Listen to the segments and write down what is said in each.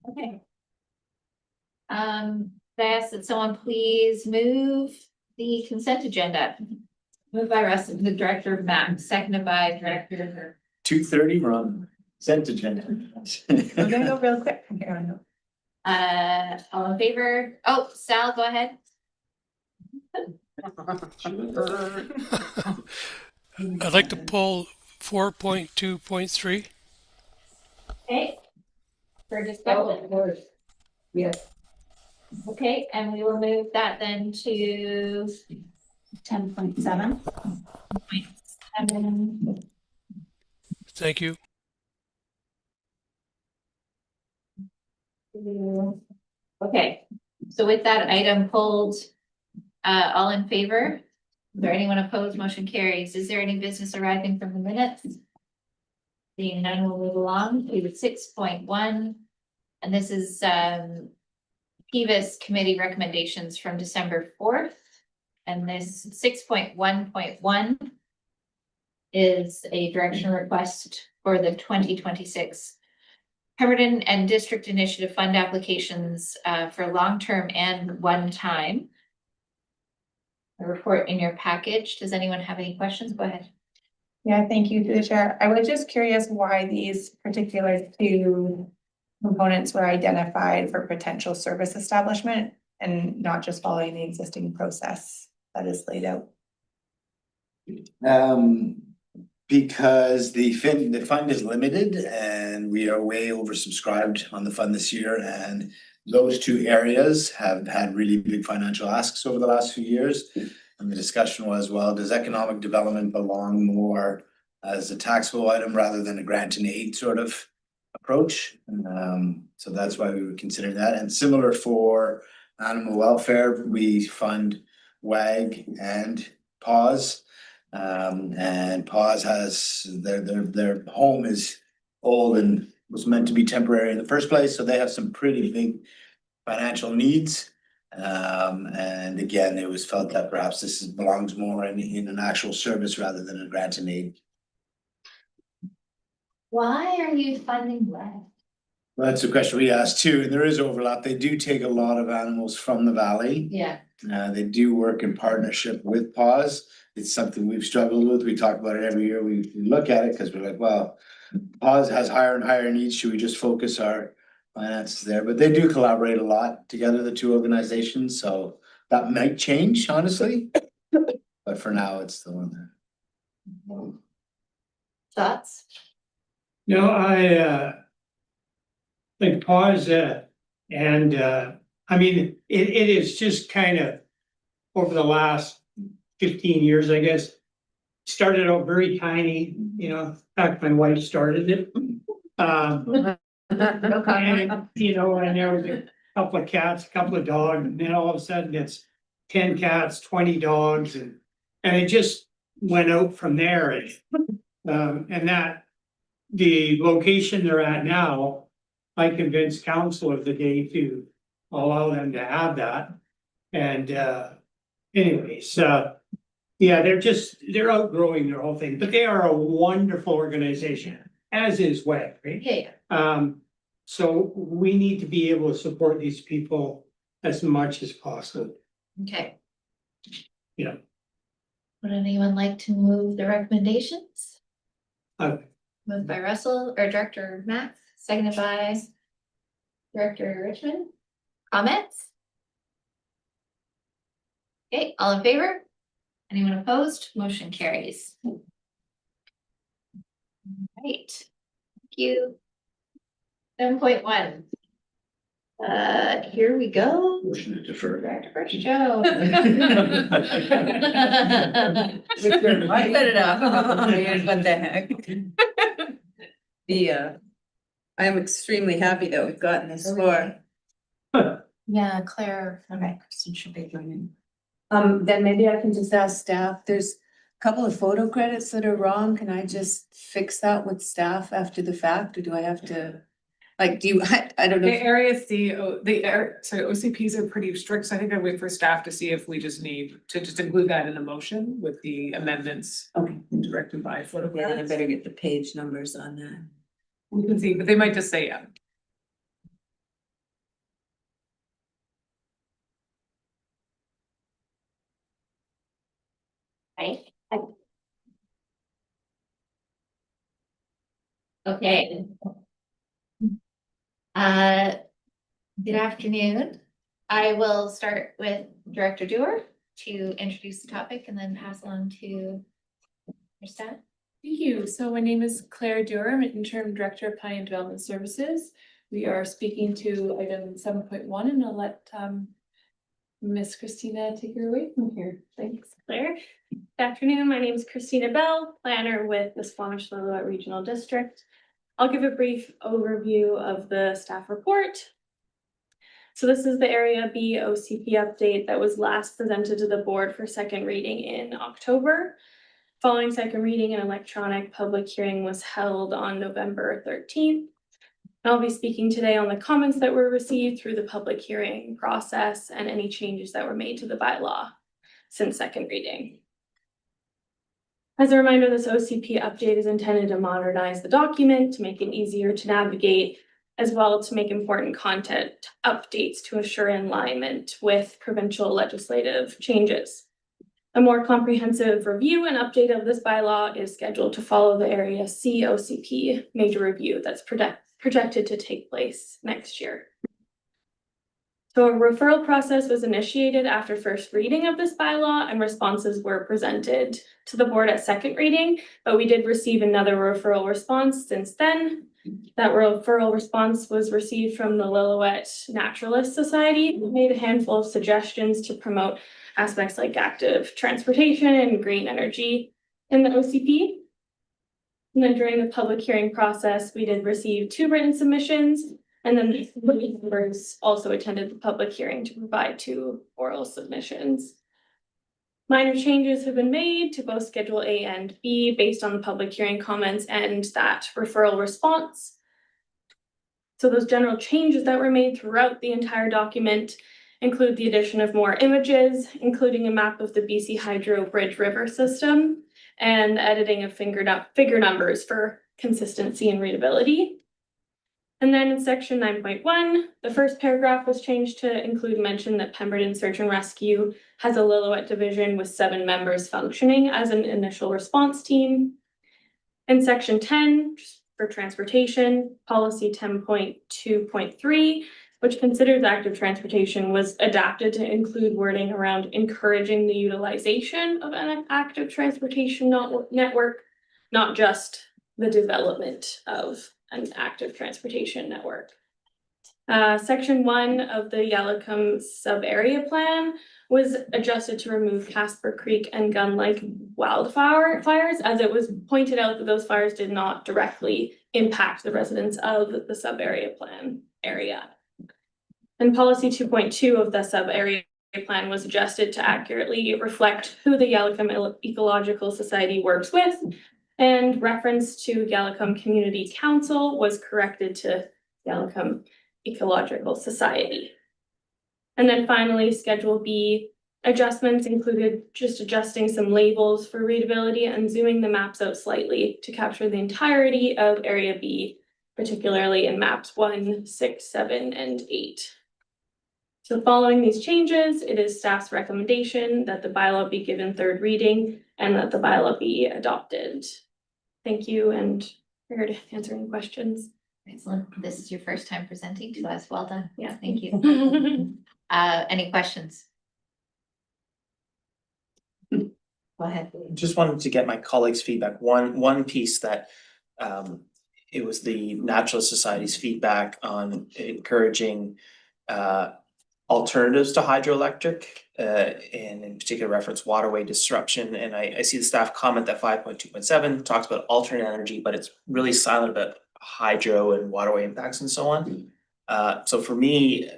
Okay. Could I ask that someone please move the consent agenda? Moved by Russ, the director of MAP, seconded by director. 2:30, we're on consent agenda. We're gonna go real quick from here on. All in favor? Oh, Sal, go ahead. I'd like to pull 4.2.3. Okay. For discussion. Yes. Okay, and we will move that then to 10.7. Thank you. Okay, so with that item pulled, all in favor? Is there anyone opposed? Motion carries. Is there any business arising from the minutes? Seeing none, we'll move along to 6.1. And this is PVIS committee recommendations from December 4th. And this 6.1.1 is a direction request for the 2026 Pemberton and District Initiative Fund applications for long-term and one-time. A report in your package. Does anyone have any questions? Go ahead. Yeah, thank you to the chair. I was just curious why these particular two components were identified for potential service establishment and not just following the existing process that is laid out. Because the fund is limited and we are way oversubscribed on the fund this year, and those two areas have had really big financial asks over the last few years. And the discussion was, well, does economic development belong more as a taxable item rather than a grant and aid sort of approach? So that's why we would consider that. And similar for animal welfare, we fund WAG and PAWS. And PAWS has their home is old and was meant to be temporary in the first place, so they have some pretty big financial needs. And again, it was felt that perhaps this belongs more in an actual service rather than a grant and aid. Why are you funding WAG? Well, that's a question we asked too, and there is overlap. They do take a lot of animals from the valley. Yeah. They do work in partnership with PAWS. It's something we've struggled with. We talk about it every year. We look at it because we're like, well, PAWS has higher and higher needs. Should we just focus our finances there? But they do collaborate a lot together, the two organizations. So that might change, honestly. But for now, it's the one there. Thoughts? No, I think pause and I mean, it is just kind of over the last 15 years, I guess. Started out very tiny, you know, in fact, my wife started it. And, you know, and there was a couple of cats, a couple of dogs, and then all of a sudden it's 10 cats, 20 dogs, and it just went out from there. And that the location they're at now, I convinced council of the day to allow them to have that. And anyways, yeah, they're outgrowing their whole thing, but they are a wonderful organization, as is WEG, right? Yeah. So we need to be able to support these people as much as possible. Okay. Yeah. Would anyone like to move the recommendations? Okay. Moved by Russell or Director Max, seconded by Director Richmond. Comments? Okay, all in favor? Anyone opposed? Motion carries. Right. Thank you. 7.1. Here we go. Motion to defer. Director First Joe. With your mic. Put it up. What the heck? I am extremely happy that we've gotten this far. Yeah, Claire. Okay, Kristen should be joining. Then maybe I can just ask staff, there's a couple of photo credits that are wrong. Can I just fix that with staff after the fact, or do I have to? Like, do you, I don't know. The area OCPs are pretty strict, so I think I'd wait for staff to see if we just need to just include that in the motion with the amendments. Okay. Directed by Yeah, I photograph. better get the page numbers on that. We can see, but they might just say, yeah. Right? Okay. Good afternoon. I will start with Director Dewar to introduce the topic and then pass on to your staff. Thank you. So my name is Claire Dewar. I'm Interim Director of Planning and Development Services. We are speaking to item 7.1 and I'll let Miss Christina take her away from here. Thanks. Claire. Good afternoon, my name is Christina Bell, planner with the Squamish-Lillooet Regional District. I'll give a brief overview of the staff report. So this is the Area B OCP update that was last presented to the board for second reading in October. Following second reading, an electronic public hearing was held on November 13th. I'll be speaking today on the comments that were received through the public hearing process and any changes that were made to the bylaw since second reading. As a reminder, this OCP update is intended to modernize the document, to make it easier to navigate, as well to make important content updates to assure alignment with provincial legislative changes. A more comprehensive review and update of this bylaw is scheduled to follow the Area C OCP major review that's projected to take place next year. So a referral process was initiated after first reading of this bylaw and responses were presented to the board at second reading, but we did receive another referral response since then. That referral response was received from the Lillooet Naturalist Society, who made a handful of suggestions to promote aspects like active transportation and green energy in the OCP. And then during the public hearing process, we did receive 2 written submissions. And then the members also attended the public hearing to provide 2 oral submissions. Minor changes have been made to both Schedule A and B based on the public hearing comments and that referral response. So those general changes that were made throughout the entire document include the addition of more images, including a map of the BC Hydro Bridge River system and editing of figure numbers for consistency and readability. And then in section 9.1, the first paragraph was changed to include mention that Pemberton Search and Rescue has a Lillooet division with 7 members functioning as an initial response team. In section 10, for transportation, policy 10.2.3, which considers active transportation, was adapted to include wording around encouraging the utilization of an active transportation network, not just the development of an active transportation network. Section 1 of the Yallicum sub-area plan was adjusted to remove Casper Creek and Gun Lake wildfires, as it was pointed out that those fires did not directly impact the residents of the sub-area plan area. And policy 2.2 of the sub-area plan was adjusted to accurately reflect who the Yallicum Ecological Society works with, and reference to Yallicum Community Council was corrected to Yallicum Ecological Society. And then finally, Schedule B adjustments included just adjusting some labels for readability and zooming the maps out slightly to capture the entirety of Area B, particularly in maps 1, 6, 7, and 8. So following these changes, it is staff's recommendation that the bylaw be given third reading and that the bylaw be adopted. Thank you, and we're here to answer any questions. Excellent. This is your first time presenting to us. Well done. Yeah. Thank you. Any questions? Go ahead. Just wanted to get my colleagues' feedback. One piece that it was the Naturalist Society's feedback on encouraging alternatives to hydroelectric, and in particular reference waterway disruption. And I see the staff comment that 5.2.7 talks about alternate energy, but it's really silent about hydro and waterway impacts and so on. So for me,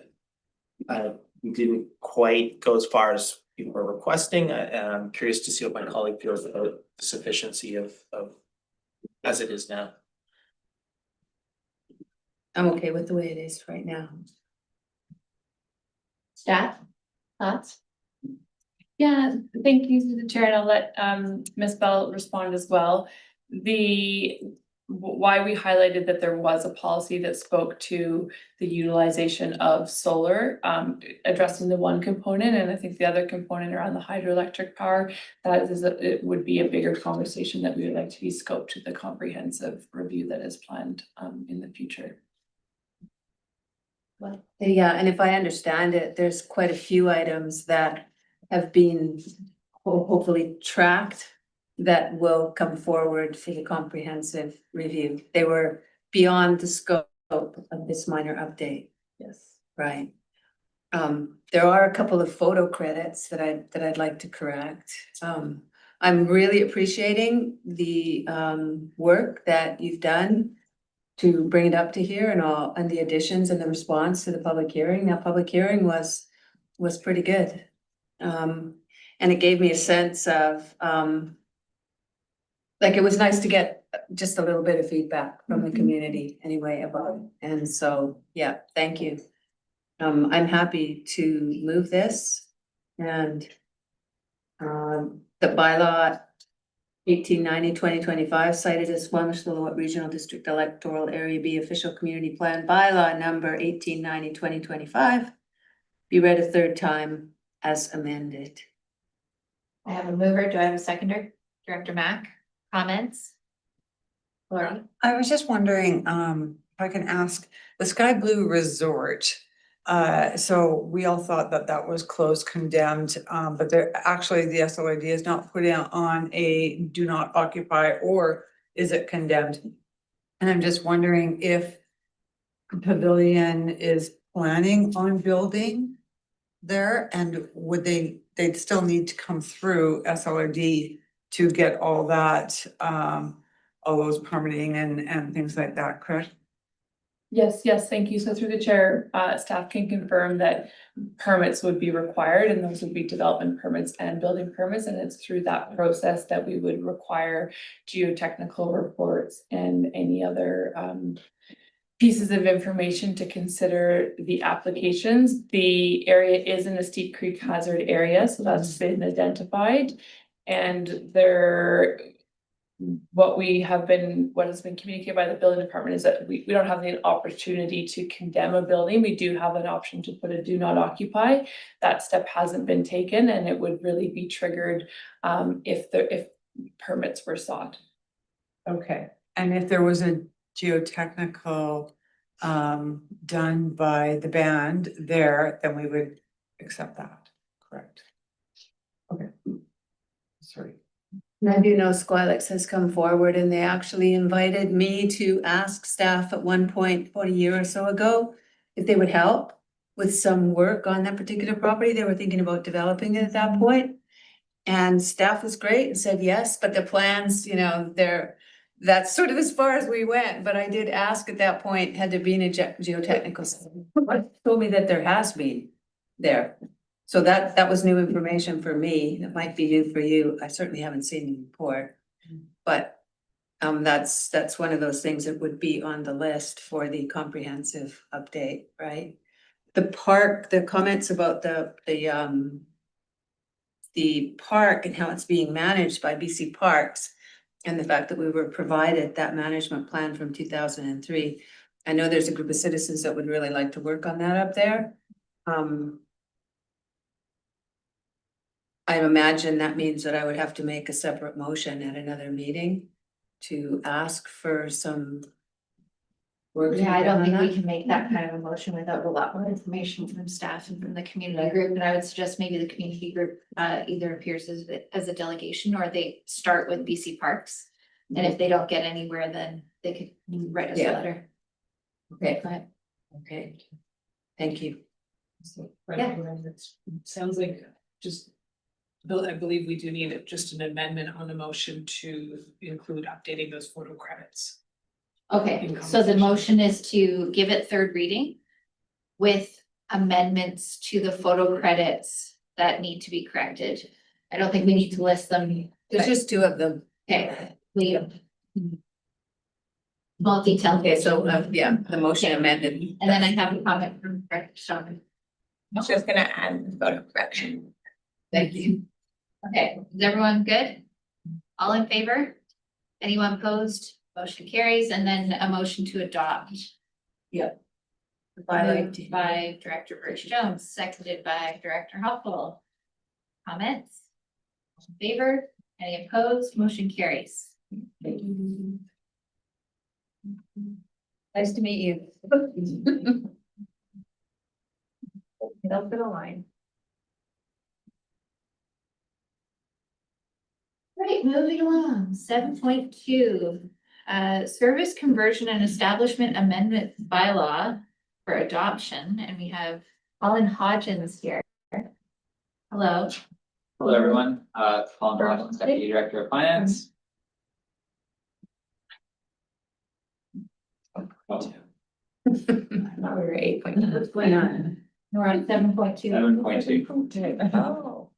we didn't quite go as far as people were requesting, and I'm curious to see what my colleague feels about the sufficiency of as it is now. I'm okay with the way it is right now. Staff, thoughts? Yeah, thank you through the chair, and I'll let Ms. Bell respond as well. The why we highlighted that there was a policy that spoke to the utilization of solar, addressing the one component, and I think the other component around the hydroelectric power, it would be a bigger conversation that we would like to be scoped to the comprehensive review that is planned, in the future. Yeah, and if I understand it, there's quite a few items that have been hopefully tracked that will come forward for the comprehensive review. They were beyond the scope of this minor update, Yes. right? There are a couple of photo credits that I'd like to correct. I'm really appreciating the work that you've done to bring it up to here and the additions and the response to the public hearing. That public hearing was pretty good. And it gave me a sense of, like, it was nice to get just a little bit of feedback from the community anyway about it. And so, yeah, thank you. I'm happy to move this and the bylaw 1890-2025 cited as Squamish-Lillooet Regional District Electoral Area B Official Community Plan Bylaw number 1890-2025 be read a third time as amended. I have a mover. Do I have a seconder? Director Mack, comments? Laura? I was just wondering, if I can ask, the Sky Blue Resort. So we all thought that that was closed, condemned, but there, actually the SLRD is not put on a do not occupy, or is it condemned? And I'm just wondering if Pavilion is planning on building there, and would they'd still need to come through SLRD to get all that, all those permitting and things like that, correct? Yes, thank you. So through the chair, staff can confirm that permits would be required, and those would be development permits and building permits. And it's through that process that we would require geotechnical reports and any other pieces of information to consider the applications. The area is in a steep creek hazard area, so that's been identified. And what has been communicated by the building department is that we don't have the opportunity to condemn a building. We do have an option to put a do not occupy. That step hasn't been taken, and it would really be triggered if permits were sought. Okay, and if there was a geotechnical done by the band there, then we would accept that, correct? Okay. Sorry. And I do know Squilex has come forward, and they actually invited me to ask staff at one point about a year or so ago if they would help with some work on that particular property. They were thinking about developing it at that point. And staff was great and said yes, but the plans, that's sort of as far as we went. But I did ask at that point, had there been a geotechnical study? Told me that there has been there. So that was new information for me. It might be new for you. I certainly haven't seen the report. But that's one of those things that would be on the list for the comprehensive update, right? The comments about the park and how it's being managed by BC Parks, and the fact that we were provided that management plan from 2003. I know there's a group of citizens that would really like to work on that up there. I imagine that means that I would have to make a separate motion at another meeting to ask for some work. Yeah, I don't think we can make that kind of a motion without a lot more information from staff and from the community group. And I would suggest maybe the community group either appears as a delegation, or they start with BC Parks. And if they don't get anywhere, then they could write us a letter. Okay, But okay. Thank you. Yeah. Sounds like I believe we do need just an amendment on the motion to include updating those photo credits. okay, so the motion is to give it third reading with amendments to the photo credits that need to be corrected. I don't think we need to list them. There's just two of them. Okay, more detailed. Okay, so, the motion amended. And then I have a comment from Director Sean. I was just gonna add the photo correction. Thank you. Okay, is everyone good? All in favor? Anyone opposed? Motion carries, and then a motion to adopt. Moved by Director Burge Jones, seconded by Director Hopple. Comments? In favor? Any opposed? Motion carries. Nice to meet you. Get up to the line. Right, moving along, 7.2, service conversion and establishment amendment bylaw for adoption, and we have Colin Hodgins here. Hello. Hello, everyone. Colin Hodgins, Deputy Director of Finance. We're 8.9. We're on 7.2. 7.2. Oh.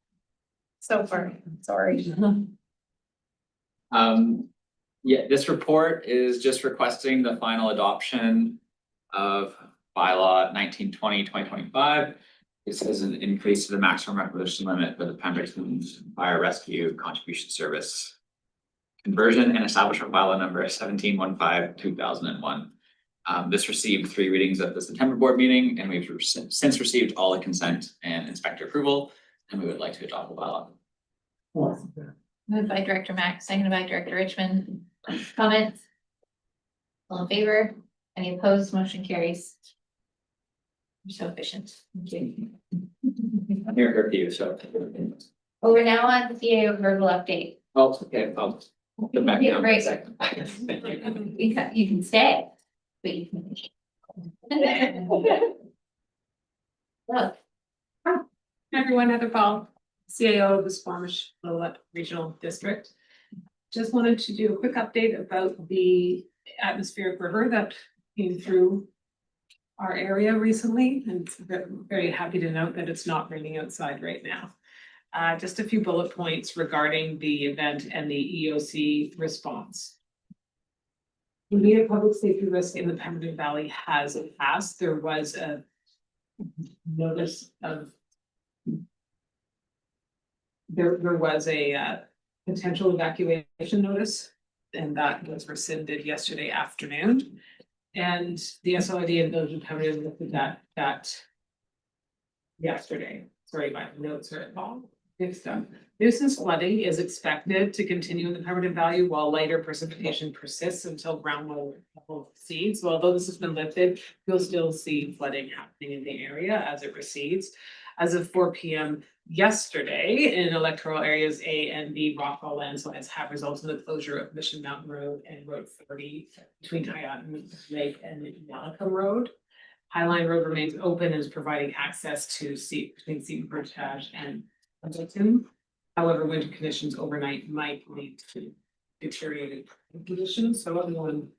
So far, sorry. Yeah, this report is just requesting the final adoption of bylaw 1920-2025. This is an increase to the maximum requisition limit for the Pemberton Fire Rescue Contribution Service conversion and establishment bylaw number 1715/2001. This received 3 readings at the September board meeting, and we've since received all the consent and inspector approval, and we would like to adopt the bylaw. Moved by Director Mack, seconded by Director Richmond. Comments? All in favor? Any opposed? Motion carries. You're so efficient. Thank you. I'm here for you, so. Well, we're now on the CAO verbal update. Oh, okay, I'll come back Yeah, down for a right. second. Thank you. You can stay, but you can. Look, Everyone, Heather Paul, CAO of the Squamish-Lillooet Regional District. Just wanted to do a quick update about the atmospheric river that came through our area recently, and very happy to note that it's not raining outside right now. Just a few bullet points regarding the event and the EOC response. Immediate public safety risk in the Pemberton Valley has passed. There was a notice of there was a potential evacuation notice, and that was rescinded yesterday afternoon. And the SLRD and Village of Pemberton looked at that yesterday. Sorry, my notes are all mixed up. Nuisance flooding is expected to continue in the Pemberton Valley while lighter precipitation persists until groundwater level recedes. So although this has been lifted, you'll still see flooding happening in the area as it recedes. As of 4 p.m. yesterday, in electoral areas A and B, rockfall landslides have resulted in the closure of Mission Mountain Road and Road 40 between Tyotton Lake and Malacom Road. Highline Road remains open and is providing access to between Seton Portage and Pendleton. However, winter conditions overnight might lead to deteriorated conditions, so everyone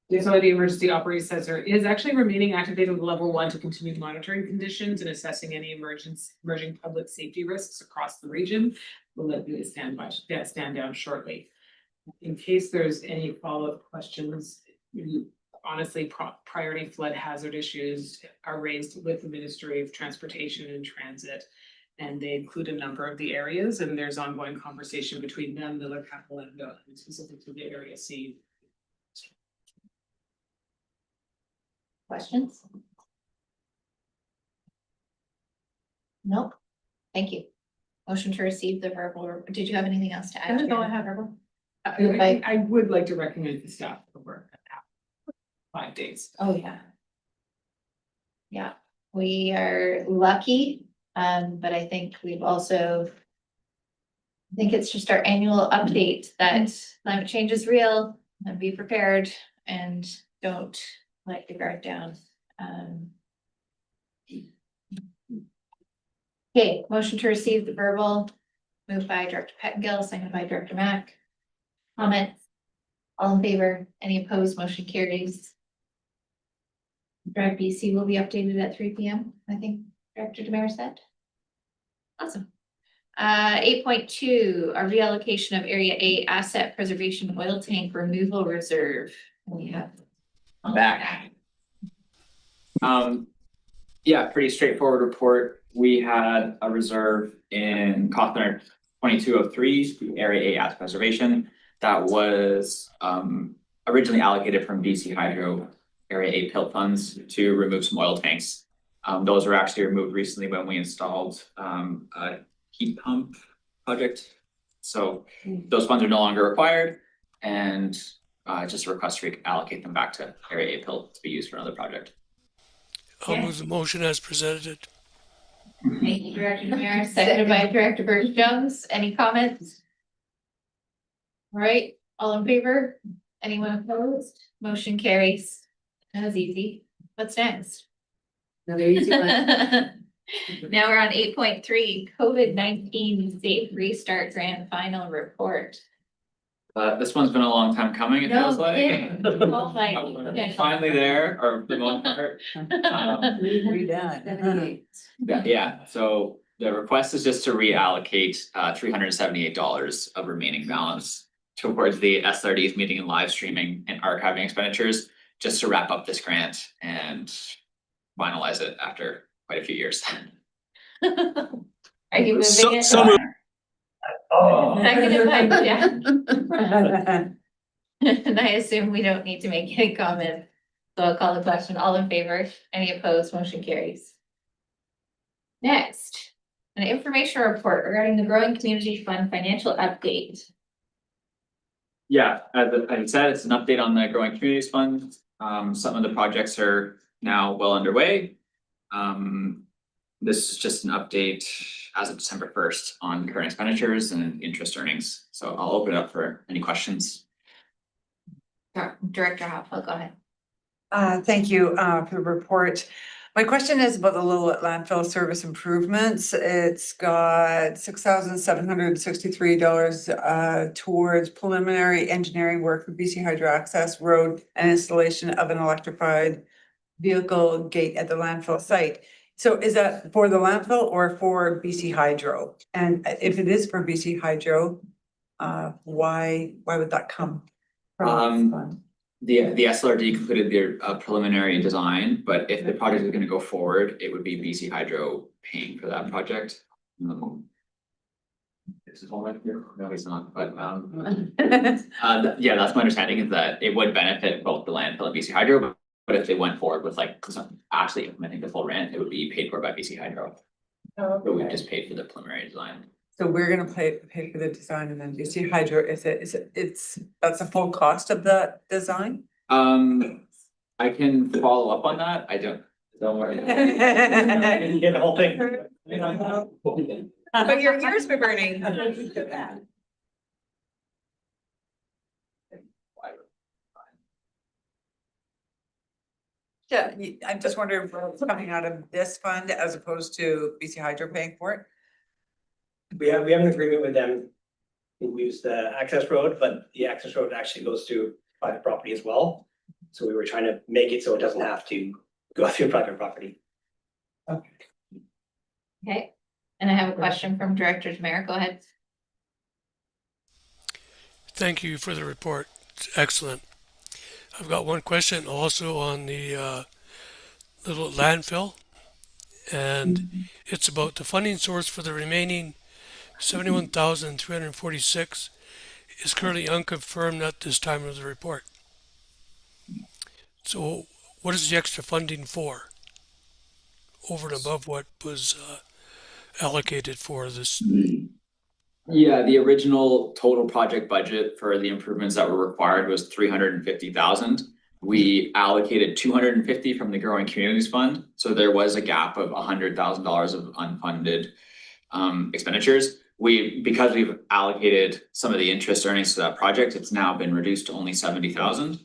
the SLRD Emergency Operations Center is actually remaining activated with level 1 to continue monitoring conditions and assessing any emerging public safety risks across the region. We'll let you stand down shortly. In case there's any follow-up questions, honestly, priority flood hazard issues are raised with the Ministry of Transportation and Transit, and they include a number of the areas, and there's ongoing conversation between them, Miller Capital, and specific to the area C. questions? Nope. Thank you. Motion to receive the verbal. Did you have anything else to add? That's all I have. I would like to recognize the staff for work at 5 days. Oh, yeah. Yeah, we are lucky, but I think we've also. I think it's just our annual update that climate change is real and be prepared and don't let your guard down. Okay, motion to receive the verbal, moved by Director Pettengill, seconded by Director Mack. Comments? All in favor? Any opposed? Motion carries. Drive BC will be updated at 3 p.m. I think Director Demare said. Awesome. 8.2, a reallocation of Area A Asset Preservation Oil Tank Removal Reserve. We have I'm back. Yeah, pretty straightforward report. We had a reserve in Cawthorne 2203, Area A Asset Preservation. that was originally allocated from BC Hydro Area 8 PILT funds to remove some oil tanks. Those were actually removed recently when we installed a heat pump project. So those funds are no longer required, and just a request to allocate them back to Area 8 PILT to be used for another project. I'll move the motion as presented. Thank you, Director Mayor, seconded by Director Burge-Jones. Any comments? All right, all in favor? Anyone opposed? Motion carries. That was easy. What's next? Another easy one. Now we're on 8.3, COVID-19 Safe Restart Grant Final Report. This one's been a long time coming, it feels like. kidding. Oh my goodness. Finally there, or for the most part. Redone. Yeah, so the request is just to reallocate $378 of remaining balance towards the SLRD's meeting and live streaming and archiving expenditures, just to wrap up this grant and finalize it after quite a few years. Are you moving So- it? so moved. Seconded by Jeff. And I assume we don't need to make any comment. So I'll call the question. All in favor? Any opposed? Motion carries. Next, an information report regarding the Growing Community Fund financial update. Yeah, as I said, it's an update on the Growing Communities Fund. Some of the projects are now well underway. This is just an update as of December 1st on current expenditures and interest earnings. So I'll open it up for any questions. Director Hoffel, go ahead. Thank you for the report. My question is about the Lillooet landfill service improvements. It's got $6,763 towards preliminary engineering work for BC Hydro Access Road and installation of an electrified vehicle gate at the landfill site. So is that for the landfill or for BC Hydro? And if it is for BC Hydro, why would that come from this fund? The SLRD completed their preliminary design, but if the project is gonna go forward, it would be BC Hydro paying for that project. This is all right here, no, he's not, but yeah, that's my understanding, is that it would benefit both the landfill and BC Hydro, but if they went forward with like actually implementing the full rent, it would be paid for by BC Hydro. But we just paid for the preliminary design. So we're gonna pay for the design, and then BC Hydro, that's the full cost of the design? I can follow up on that, don't worry. You get the whole thing. But your ears were burning. Yeah, I'm just wondering what's coming out of this fund as opposed to BC Hydro paying for it? We have an agreement with them. We use the access road, but the access road actually goes through private property as well. So we were trying to make it so it doesn't have to go through private property. Okay, and I have a question from Director Mayor. Go ahead. Thank you for the report. It's excellent. I've got one question also on the little landfill, and it's about the funding source for the remaining 71,346 is currently unconfirmed at this time of the report. So what is the extra funding for over and above what was allocated for this? Yeah, the original total project budget for the improvements that were required was 350,000. We allocated 250 from the Growing Communities Fund, so there was a gap of $100,000 of unfunded expenditures. Because we've allocated some of the interest earnings to that project, it's now been reduced to only 70,000.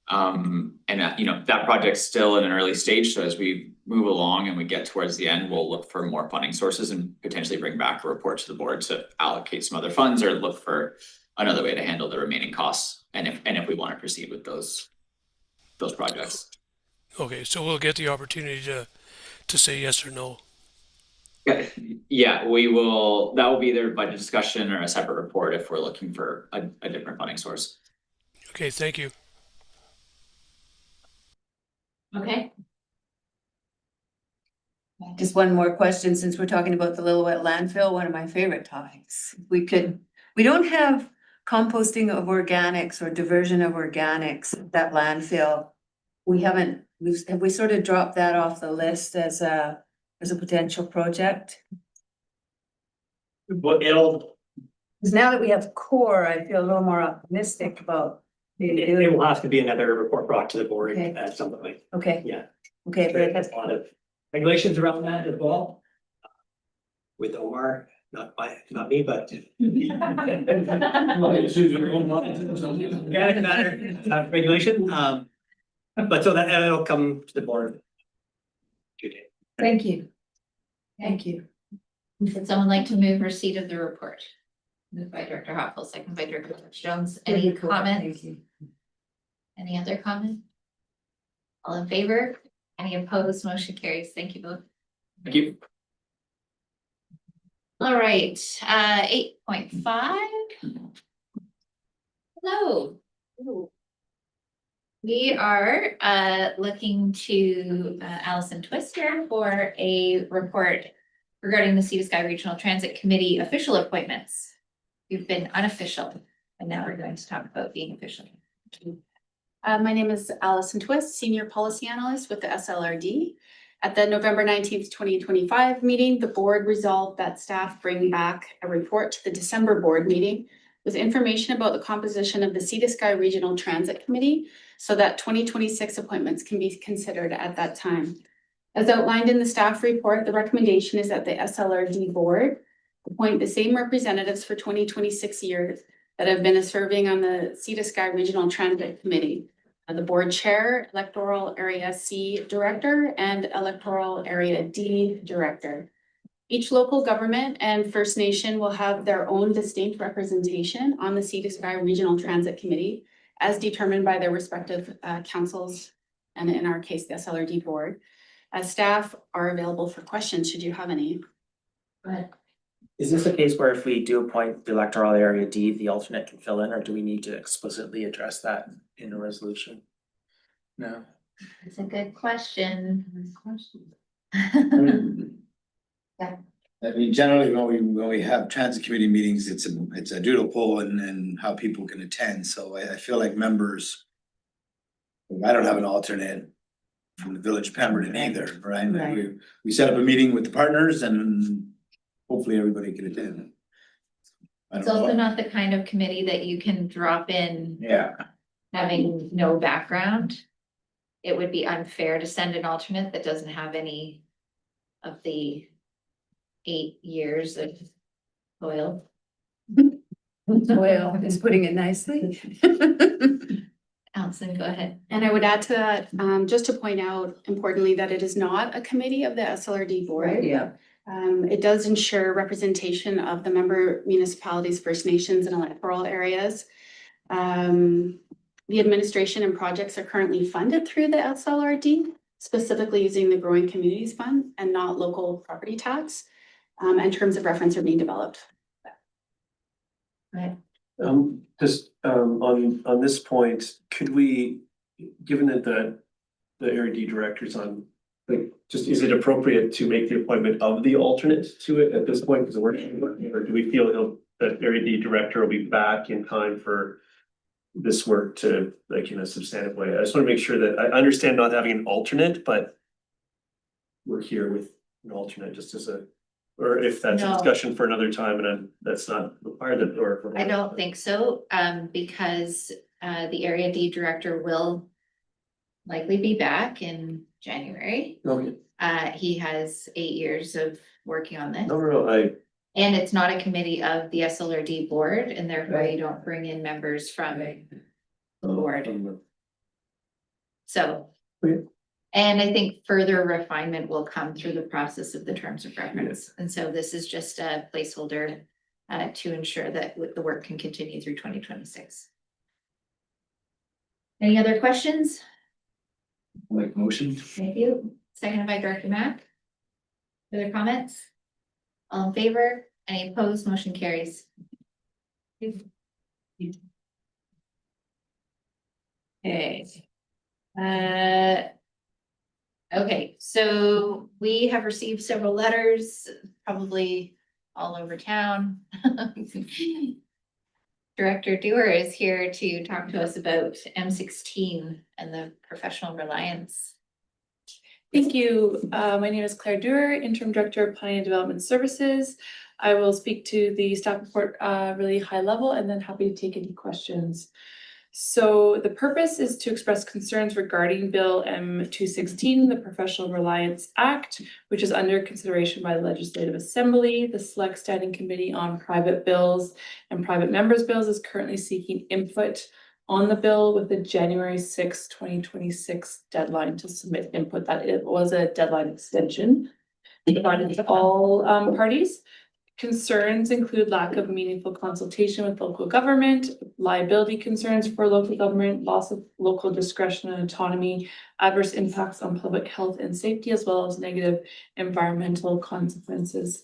And that project's still in an early stage, so as we move along and we get towards the end, we'll look for more funding sources and potentially bring back a report to the board to allocate some other funds or look for another way to handle the remaining costs, and if we want to proceed with those projects. Okay, so we'll get the opportunity to say yes or no. Yeah, we will. That will be their budget discussion or a separate report if we're looking for a different funding source. Okay, thank you. Okay. Just one more question, since we're talking about the Lillooet landfill, one of my favorite topics. We don't have composting of organics or diversion of organics, that landfill. Have we sort of dropped that off the list as a potential project? But it'll, Because now that we have core, I feel a little more optimistic about. it will have to be another report brought to the board Okay. at some point, Okay, yeah. okay, but There's that's, a lot of regulations around that as well. With Omar, not me, but. Organic matter, regulation, but so that it'll come to the board. Today. thank you. Thank you. Would someone like to move receipt of the report? Moved by Director Hoffel, second by Director Jones. Any comments? Any other comment? All in favor? Any opposed? Motion carries. Thank you both. Thank you. All right, 8.5. Hello. We are looking to Allison Twister for a report regarding the Sea to Sky Regional Transit Committee official appointments. You've been unofficial, and now we're going to talk about being official. My name is Allison Twist, Senior Policy Analyst with the SLRD. At the November 19th, 2025 meeting, the board resolved that staff bring back a report to the December board meeting with information about the composition of the Sea to Sky Regional Transit Committee so that 2026 appointments can be considered at that time. As outlined in the staff report, the recommendation is that the SLRD board appoint the same representatives for 2026 years that have been serving on the Sea to Sky Regional Transit Committee. The board chair, electoral area C director, and electoral area D director. Each local government and First Nation will have their own distinct representation on the Sea to Sky Regional Transit Committee as determined by their respective councils, and in our case, the SLRD board. Staff are available for questions should you have any. Go ahead. Is this a case where if we do appoint the electoral area D, the alternate can fill in, or do we need to explicitly address that in a resolution? No. It's a good question. I mean, generally, when we have transit committee meetings, it's a doodle poll and how people can attend, so I feel like members. I don't have an alternate from the village of Pemberton either, right? Right. We set up a meeting with the partners and hopefully everybody can attend. I It's don't know. also not the kind of committee that you can drop in Yeah, having no background. It would be unfair to send an alternate that doesn't have any of the 8 years of toil. Well, it's putting it nicely. Allison, go ahead. And I would add to that, just to point out importantly that it is not a committee of the SLRD board. Yeah. It does ensure representation of the member municipalities, First Nations and electoral areas. The administration and projects are currently funded through the SLRD, specifically using the Growing Communities Fund and not local property tax. And terms of reference are being developed. Just on this point, could we, given that the Area D director's on, like, just is it appropriate to make the appointment of the alternate to it at this point? Because we're, or do we feel that Area D director will be back in time for this work to, like, in a substantive way? I just want to make sure that I understand not having an alternate, but we're here with an alternate just as a, or if that's a No. discussion for another time and that's not required, or. I don't think so, because the area D director will likely be back in January. Okay, He has 8 years of working on this. no, And it's not a committee of the SLRD board, and therefore you don't bring in members from the board. So. Okay. And I think further refinement will come through the process of the terms of reference. And so this is just a placeholder to ensure that the work can continue through 2026. Any other questions? like motion. Thank you. Seconded by Director Mack. Other comments? All in favor? Any opposed? Motion carries. Okay. Okay, so we have received several letters, probably all over town. Director Dewar is here to talk to us about M16 and the professional reliance. Thank you. My name is Claire Dewar, Interim Director of Planning and Development Services. I will speak to the staff report really high level and then happy to take any questions. So the purpose is to express concerns regarding Bill M216, the Professional Reliance Act, which is under consideration by the Legislative Assembly. The Select Standing Committee on Private Bills and Private Members' Bills is currently seeking input on the bill with the January 6, 2026 deadline to submit input. That it was a deadline extension provided to all parties. Concerns include lack of meaningful consultation with local government, liability concerns for local government, loss of local discretion and autonomy, adverse impacts on public health and safety, as well as negative environmental consequences.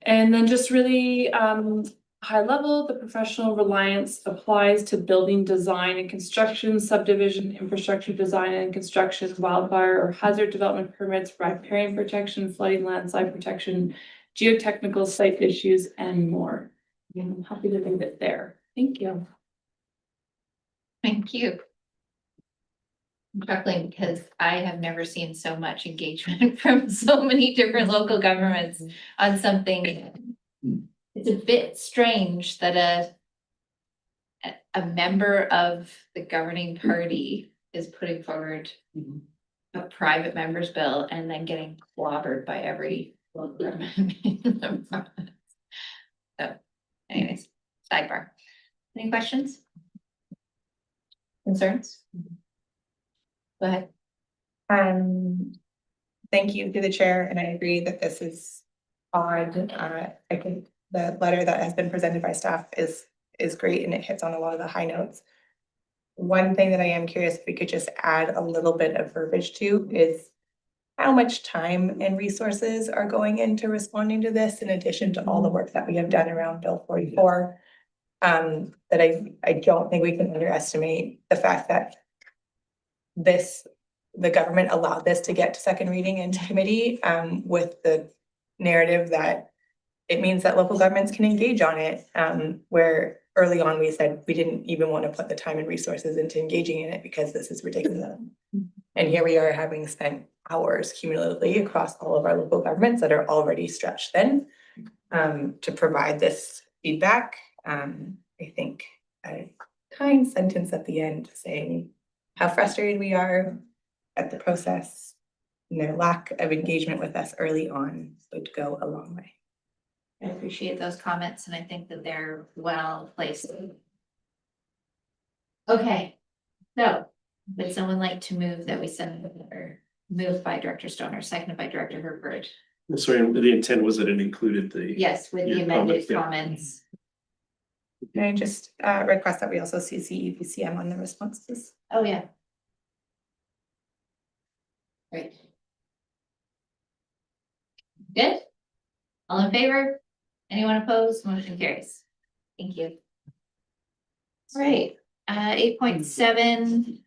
And then just really high level, the professional reliance applies to building design and construction, subdivision, infrastructure design and construction, wildfire or hazard development permits, riparian protection, flooding, landslide protection, geotechnical site issues, and more. I'm happy to leave it there. Thank you. Thank you. I'm chuckling because I have never seen so much engagement from so many different local governments on something. It's a bit strange that a member of the governing party is putting forward a private member's bill and then getting clobbered by every local government in the province. So anyways, sidebar. Any questions? Concerns? Go ahead. Thank you to the chair, and I agree that this is odd. I think the letter that has been presented by staff is great and it hits on a lot of the high notes. One thing that I am curious if we could just add a little bit of verbiage to is how much time and resources are going into responding to this in addition to all the work that we have done around Bill 44. That I don't think we can underestimate the fact that the government allowed this to get to second reading into committee with the narrative that it means that local governments can engage on it, where early on we said we didn't even want to put the time and resources into engaging in it because this is ridiculous. And here we are having spent hours cumulatively across all of our local governments that are already stretched thin to provide this feedback. I think a kind sentence at the end saying how frustrated we are at the process and their lack of engagement with us early on would go a long way. I appreciate those comments and I think that they're well placed. Okay, so would someone like to move that we send or moved by Director Stoner, seconded by Director Herbert? Sorry, the intent was that it included the. Yes, with the your amended comments, yeah. comments. Can I just request that we also CC EPCM on the responses? Oh, yeah. Great. Good. All in favor? Anyone opposed? Motion carries. Thank you. All right, 8.7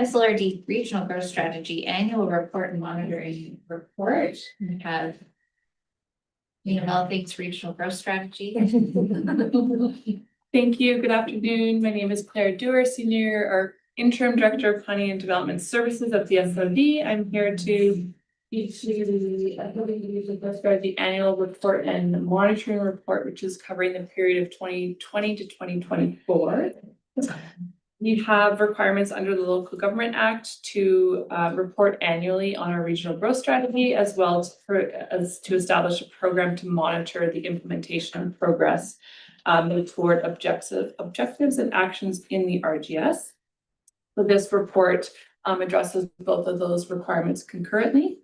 SLRD Regional Growth Strategy Annual Report and Monitoring Report. We have all things regional growth strategy. Thank you. Good afternoon. My name is Claire Dewar, Senior or Interim Director of Planning and Development Services of the SLRD. I'm here to the annual report and monitoring report, which is covering the period of 2020 to 2024. We have requirements under the Local Government Act to report annually on our regional growth strategy, as well as to establish a program to monitor the implementation and progress toward objectives and actions in the RGS. So this report addresses both of those requirements concurrently.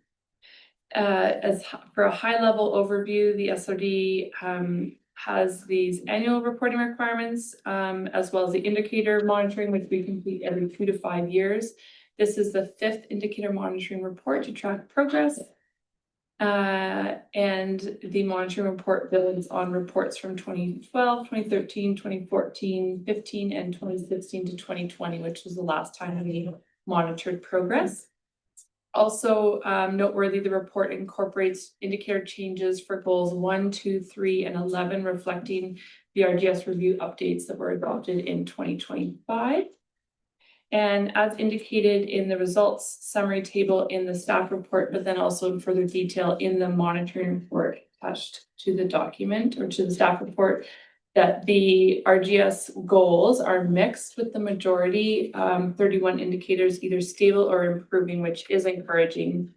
For a high-level overview, the SLRD has these annual reporting requirements, as well as the indicator monitoring, which we complete every 2 to 5 years. This is the 5th indicator monitoring report to track progress. And the monitoring report builds on reports from 2012, 2013, 2014, 15, and 2016 to 2020, which was the last time we monitored progress. Also noteworthy, the report incorporates indicator changes for goals 1, 2, 3, and 11, reflecting the RGS review updates that were adopted in 2025. And as indicated in the results summary table in the staff report, but then also in further detail in the monitoring report attached to the document or to the staff report, that the RGS goals are mixed with the majority, 31 indicators either stable or improving, which is encouraging.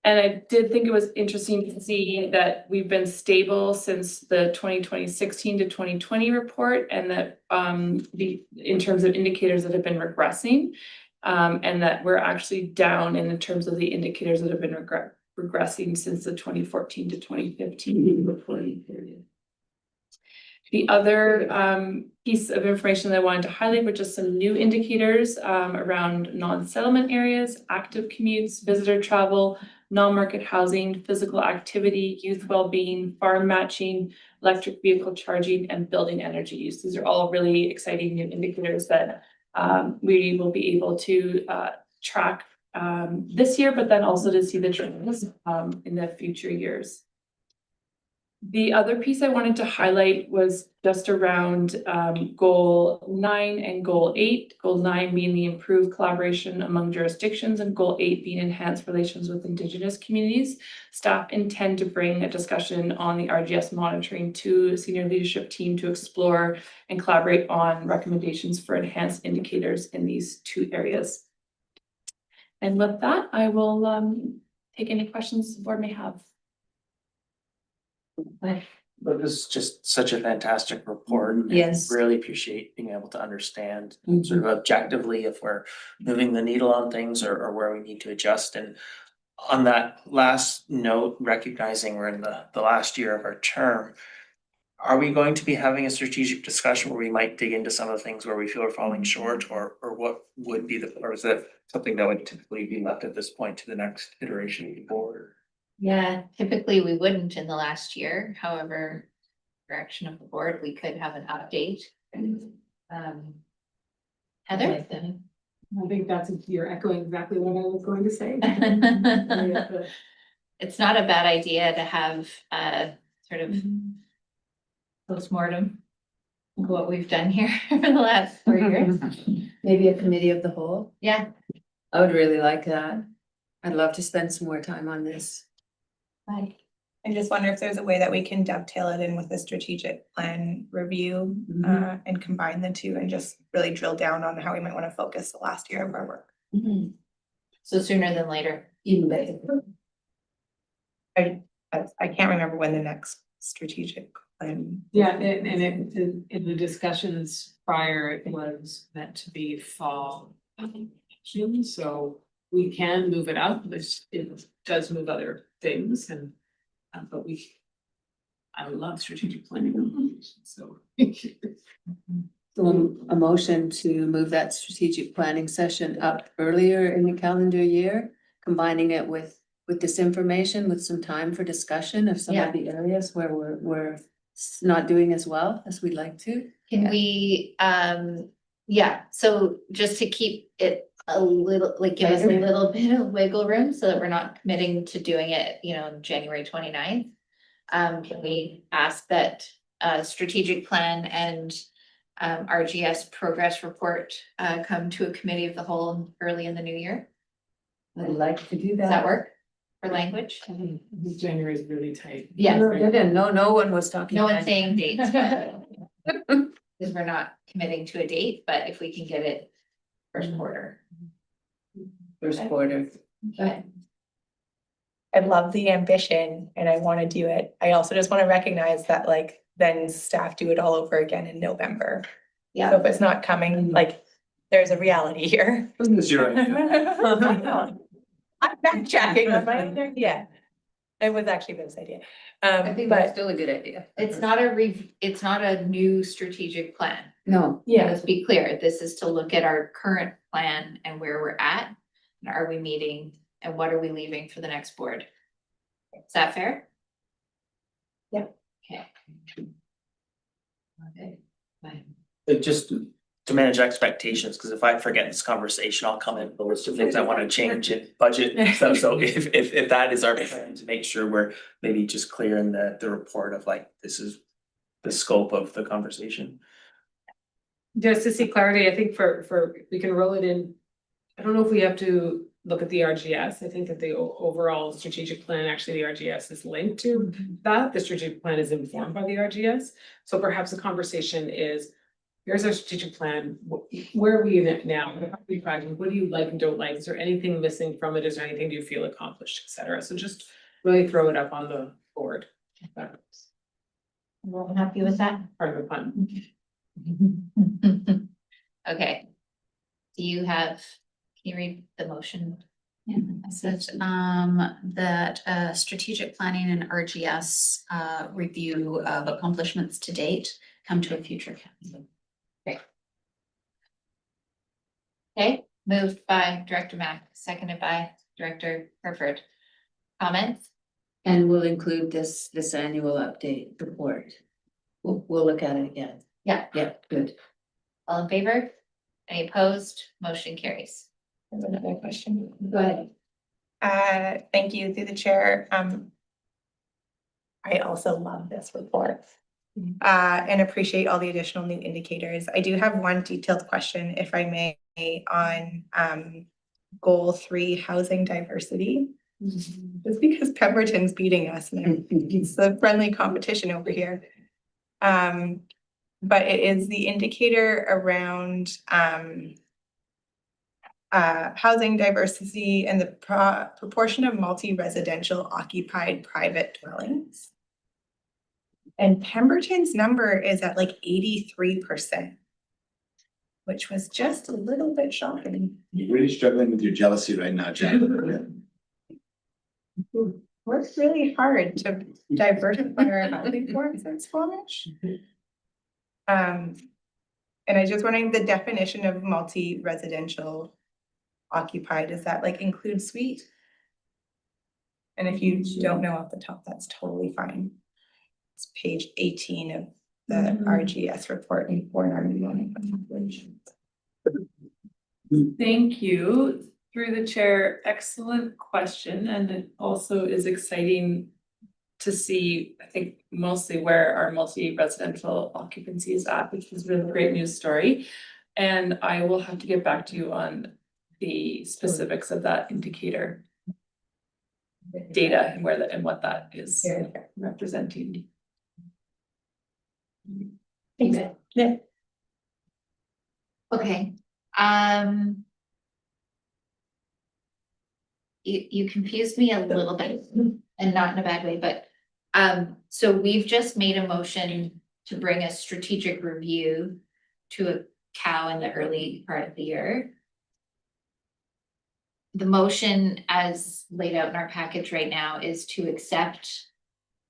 And I did think it was interesting to see that we've been stable since the 2016 to 2020 report, and that in terms of indicators that have been regressing, and that we're actually down in terms of the indicators that have been regressing since the 2014 to 2015 reporting period. The other piece of information that I wanted to highlight were just some new indicators around non-settlement areas, active commutes, visitor travel, non-market housing, physical activity, youth well-being, farm matching, electric vehicle charging, and building energy use. These are all really exciting new indicators that we will be able to track this year, but then also to see the trends in the future years. The other piece I wanted to highlight was just around goal 9 and goal 8. Goal 9 being the improved collaboration among jurisdictions, and goal 8 being enhanced relations with Indigenous communities. Staff intend to bring a discussion on the RGS monitoring to senior leadership team to explore and collaborate on recommendations for enhanced indicators in these two areas. And with that, I will take any questions the board may have. But this is just such a fantastic report. Yes. Really appreciate being able to understand sort of objectively if we're moving the needle on things or where we need to adjust. And on that last note, recognizing we're in the last year of our term, are we going to be having a strategic discussion where we might dig into some of the things where we feel are falling short, or what would be or is that something that would typically be left at this point to the next iteration of the board? Yeah, typically we wouldn't in the last year. However, direction of the board, we could have an update. Heather? I think you're echoing exactly what I was going to say. It's not a bad idea to have a sort of postmortem of what we've done here for the last 4 years. Maybe a committee of the whole. Yeah. I would really like that. I'd love to spend some more time on this. Bye. I just wonder if there's a way that we can dovetail it in with the strategic plan review and combine the two and just really drill down on how we might want to focus the last year of our work. So sooner than later. Even better. I can't remember when the next strategic plan. Yeah, and in the discussions prior, it was meant to be fall. So we can move it up, but it does move other things and, but I love strategic planning, so. So a motion to move that strategic planning session up earlier in the calendar year, combining it with this information, with some time for discussion of some of the areas where we're not doing as well as we'd like to. Can we, so just to keep it a little, like give us a little bit of wiggle room so that we're not committing to doing it, on January 29th. Can we ask that strategic plan and RGS progress report come to a committee of the whole early in the new year? I'd like to do that. Does that work for language? January is really tight. Yes. No one was talking. No one's saying dates. Because we're not committing to a date, but if we can get it first quarter. First quarter. Okay. I love the ambition and I want to do it. I also just want to recognize that then staff do it all over again in November. Yeah. So if it's not coming, there's a reality here. This is your idea. I'm backtracking on my idea. Yeah. It was actually Vince's idea. I think but that's still a good idea. It's not a new strategic plan. No. Let's be clear, this is to look at our current plan and where we're at. And are we meeting and what are we leaving for the next board? Is that fair? Yeah. Okay. Okay. Fine. Just to manage expectations, because if I forget this conversation, I'll come in with a list of things I want to change in budget and stuff. So if that is our plan, to make sure we're maybe just clear in the report of this is the scope of the conversation. Just to see clarity, I think we can roll it in. I don't know if we have to look at the RGS. I think that the overall strategic plan, actually the RGS is linked to that. The strategic plan is informed by the RGS. So perhaps the conversation is, here's our strategic plan. Where are we in it now? What do you like and don't like? Is there anything missing from it? Is there anything you feel accomplished, et cetera? So just really throw it up on the board. Everyone happy with that? Part of the fun. Okay. Do you have, can you read the motion? Yeah, I said, that, strategic planning and RGS, review of accomplishments to date come to a future council. Okay, moved by Director Mack, seconded by Director Herford. Comments? And we'll include this annual update report. We'll look at it again. Yeah. Yeah, good. All in favor? Any opposed? Motion carries. I have another question. Go ahead. Thank you through the chair. I also love this report. And appreciate all the additional new indicators. I do have one detailed question, if I may, on goal 3, housing diversity. Just because Pemberton's beating us, and it's a friendly competition over here. But it is the indicator around housing diversity and the proportion of multi-residential occupied private dwellings. And Pemberton's number is at like 83%, which was just a little bit shocking. You're really struggling with your jealousy right now, Jen. Worked really hard to diversify our housing forms in Squamish. And I was just wondering the definition of multi-residential occupied, is that like include suite? And if you don't know off the top, that's totally fine. It's page 18 of the RGS report and 491. Thank you. Through the chair, excellent question, and it also is exciting to see, I think, mostly where our multi-residential occupancy is at, which is really a great news story. And I will have to get back to you on the specifics of that indicator data and where that and what that is representing. Thanks. Yeah. Okay, you confused me a little bit, and not in a bad way, but, so we've just made a motion to bring a strategic review to a cow in the early part of the year. The motion as laid out in our package right now is to accept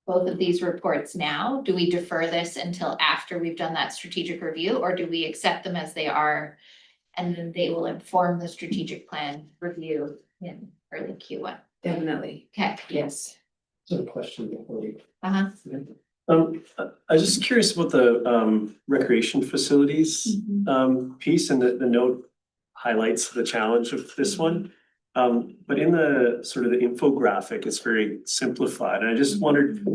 both of these reports now. Do we defer this until after we've done that strategic review, or do we accept them as they are? And then they will inform the strategic plan review in early Q1. Definitely. Okay. Yes. So a question before you. Uh-huh. I was just curious about the recreation facilities piece, and the note highlights the challenge of this one. But in the sort of the infographic, it's very simplified, and I just wondered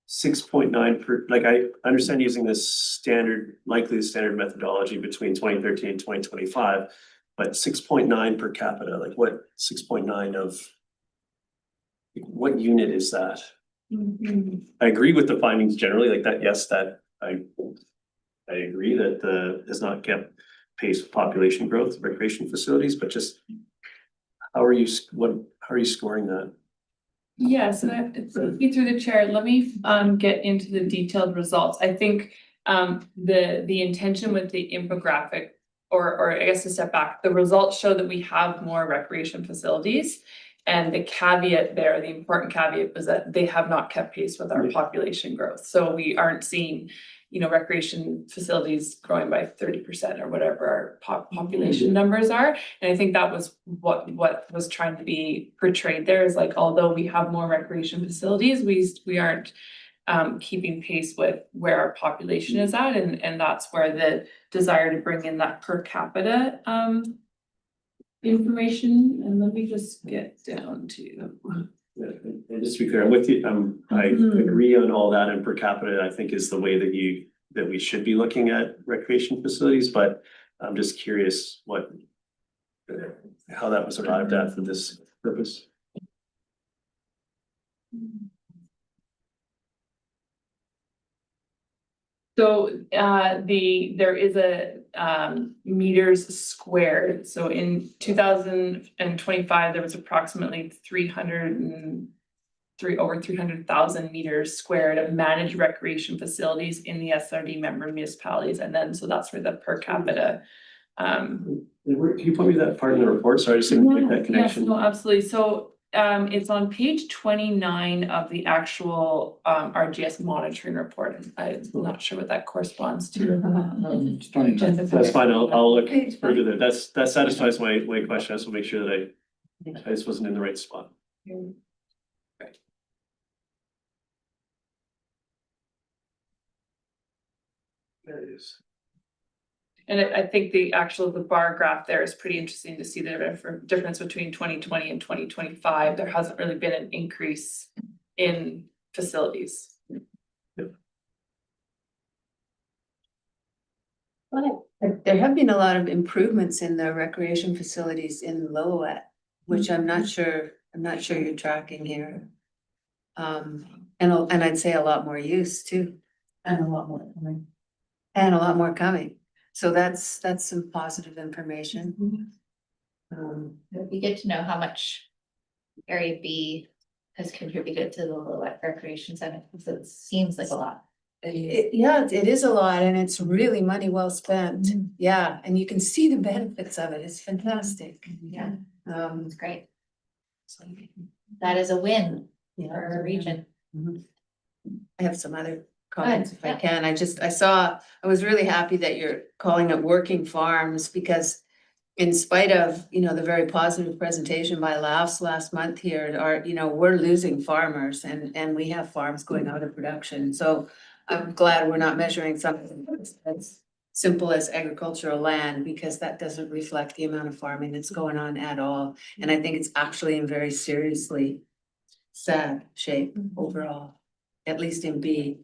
6.9 per, like I understand using this standard, likely standard methodology between 2013 and 2025, but 6.9 per capita, like what 6.9 of what unit is that? I agree with the findings generally, like that, yes, that I agree that has not kept pace with population growth, recreation facilities, but just how are you scoring that? Yes, and it's looking through the chair. Let me get into the detailed results. I think the intention with the infographic, or I guess to step back, the results show that we have more recreation facilities. And the caveat there, the important caveat, was that they have not kept pace with our population growth. So we aren't seeing, recreation facilities growing by 30% or whatever our population numbers are. And I think that was what was trying to be portrayed there, is like, although we have more recreation facilities, we aren't keeping pace with where our population is at. And that's where the desire to bring in that per capita information. And let me just get down to And just to be clear, I'm with you, I agree on all that, and per capita, I think is the way that we should be looking at recreation facilities, but I'm just curious how that was arrived at for this purpose. So there is a meters squared. So in 2025, there was approximately over 300,000 meters squared of managed recreation facilities in the SLRD member municipalities. And then so that's where the per capita. Can you point me that part in the report? Sorry, I just didn't make that Yes, connection. no, absolutely. So it's on page 29 of the actual RGS monitoring report. And I'm not sure what that corresponds to. That's fine, I'll look further there. That satisfies my question. I just want to make sure that I just wasn't in the right spot. There it is. And I think the bar graph there is pretty interesting to see the difference between 2020 and 2025. There hasn't really been an increase in facilities. There have been a lot of improvements in the recreation facilities in Lillooet, which I'm not sure you're tracking here. And I'd say a lot more use too. And a lot more coming. So that's some positive information. It'd be good to know how much Area B has contributed to the Lillooet Recreation Center, because it seems like a lot. Yeah, it is a lot, and it's really money well spent. Yeah, and you can see the benefits of it. It's fantastic. Yeah, It's great. That is a win for our region. I have some other comments if I can. I was really happy that you're calling it working farms, because in spite of, the very positive presentation by Laughs last month here, we're losing farmers and we have farms going out of production. So I'm glad we're not measuring something as simple as agricultural land, because that doesn't reflect the amount of farming that's going on at all. And I think it's actually in very seriously sad shape overall, at least in B.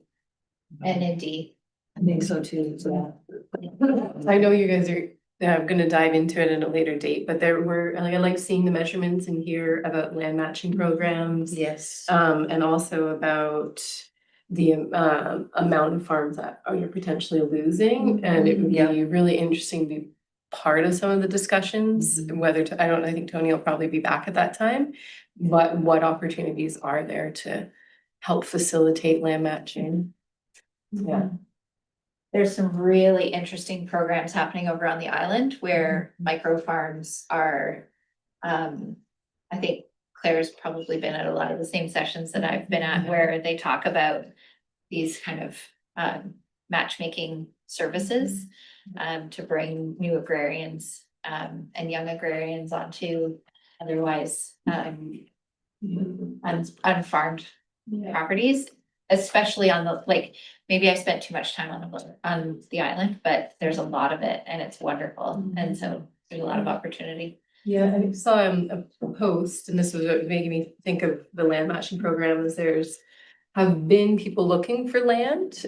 And in D. I think so too, I know you guys are gonna dive into it at a later date, but I like seeing the measurements and hear about land matching programs. Yes. And also about the amount of farms that you're potentially losing, and it would be really interesting to be part of some of the discussions, I think Tony will probably be back at that time, but what opportunities are there to help facilitate land matching? Yeah. There's some really interesting programs happening over on the island where micro farms are, I think Claire's probably been at a lot of the same sessions that I've been at, where they talk about these kind of matchmaking services to bring new agrarians and young agrarians onto otherwise unfarmed properties, especially on maybe I spent too much time on the island, but there's a lot of it and it's wonderful. And so there's a lot of opportunity. Yeah, I saw a post, and this was making me think of the land matching programs. Have been people looking for land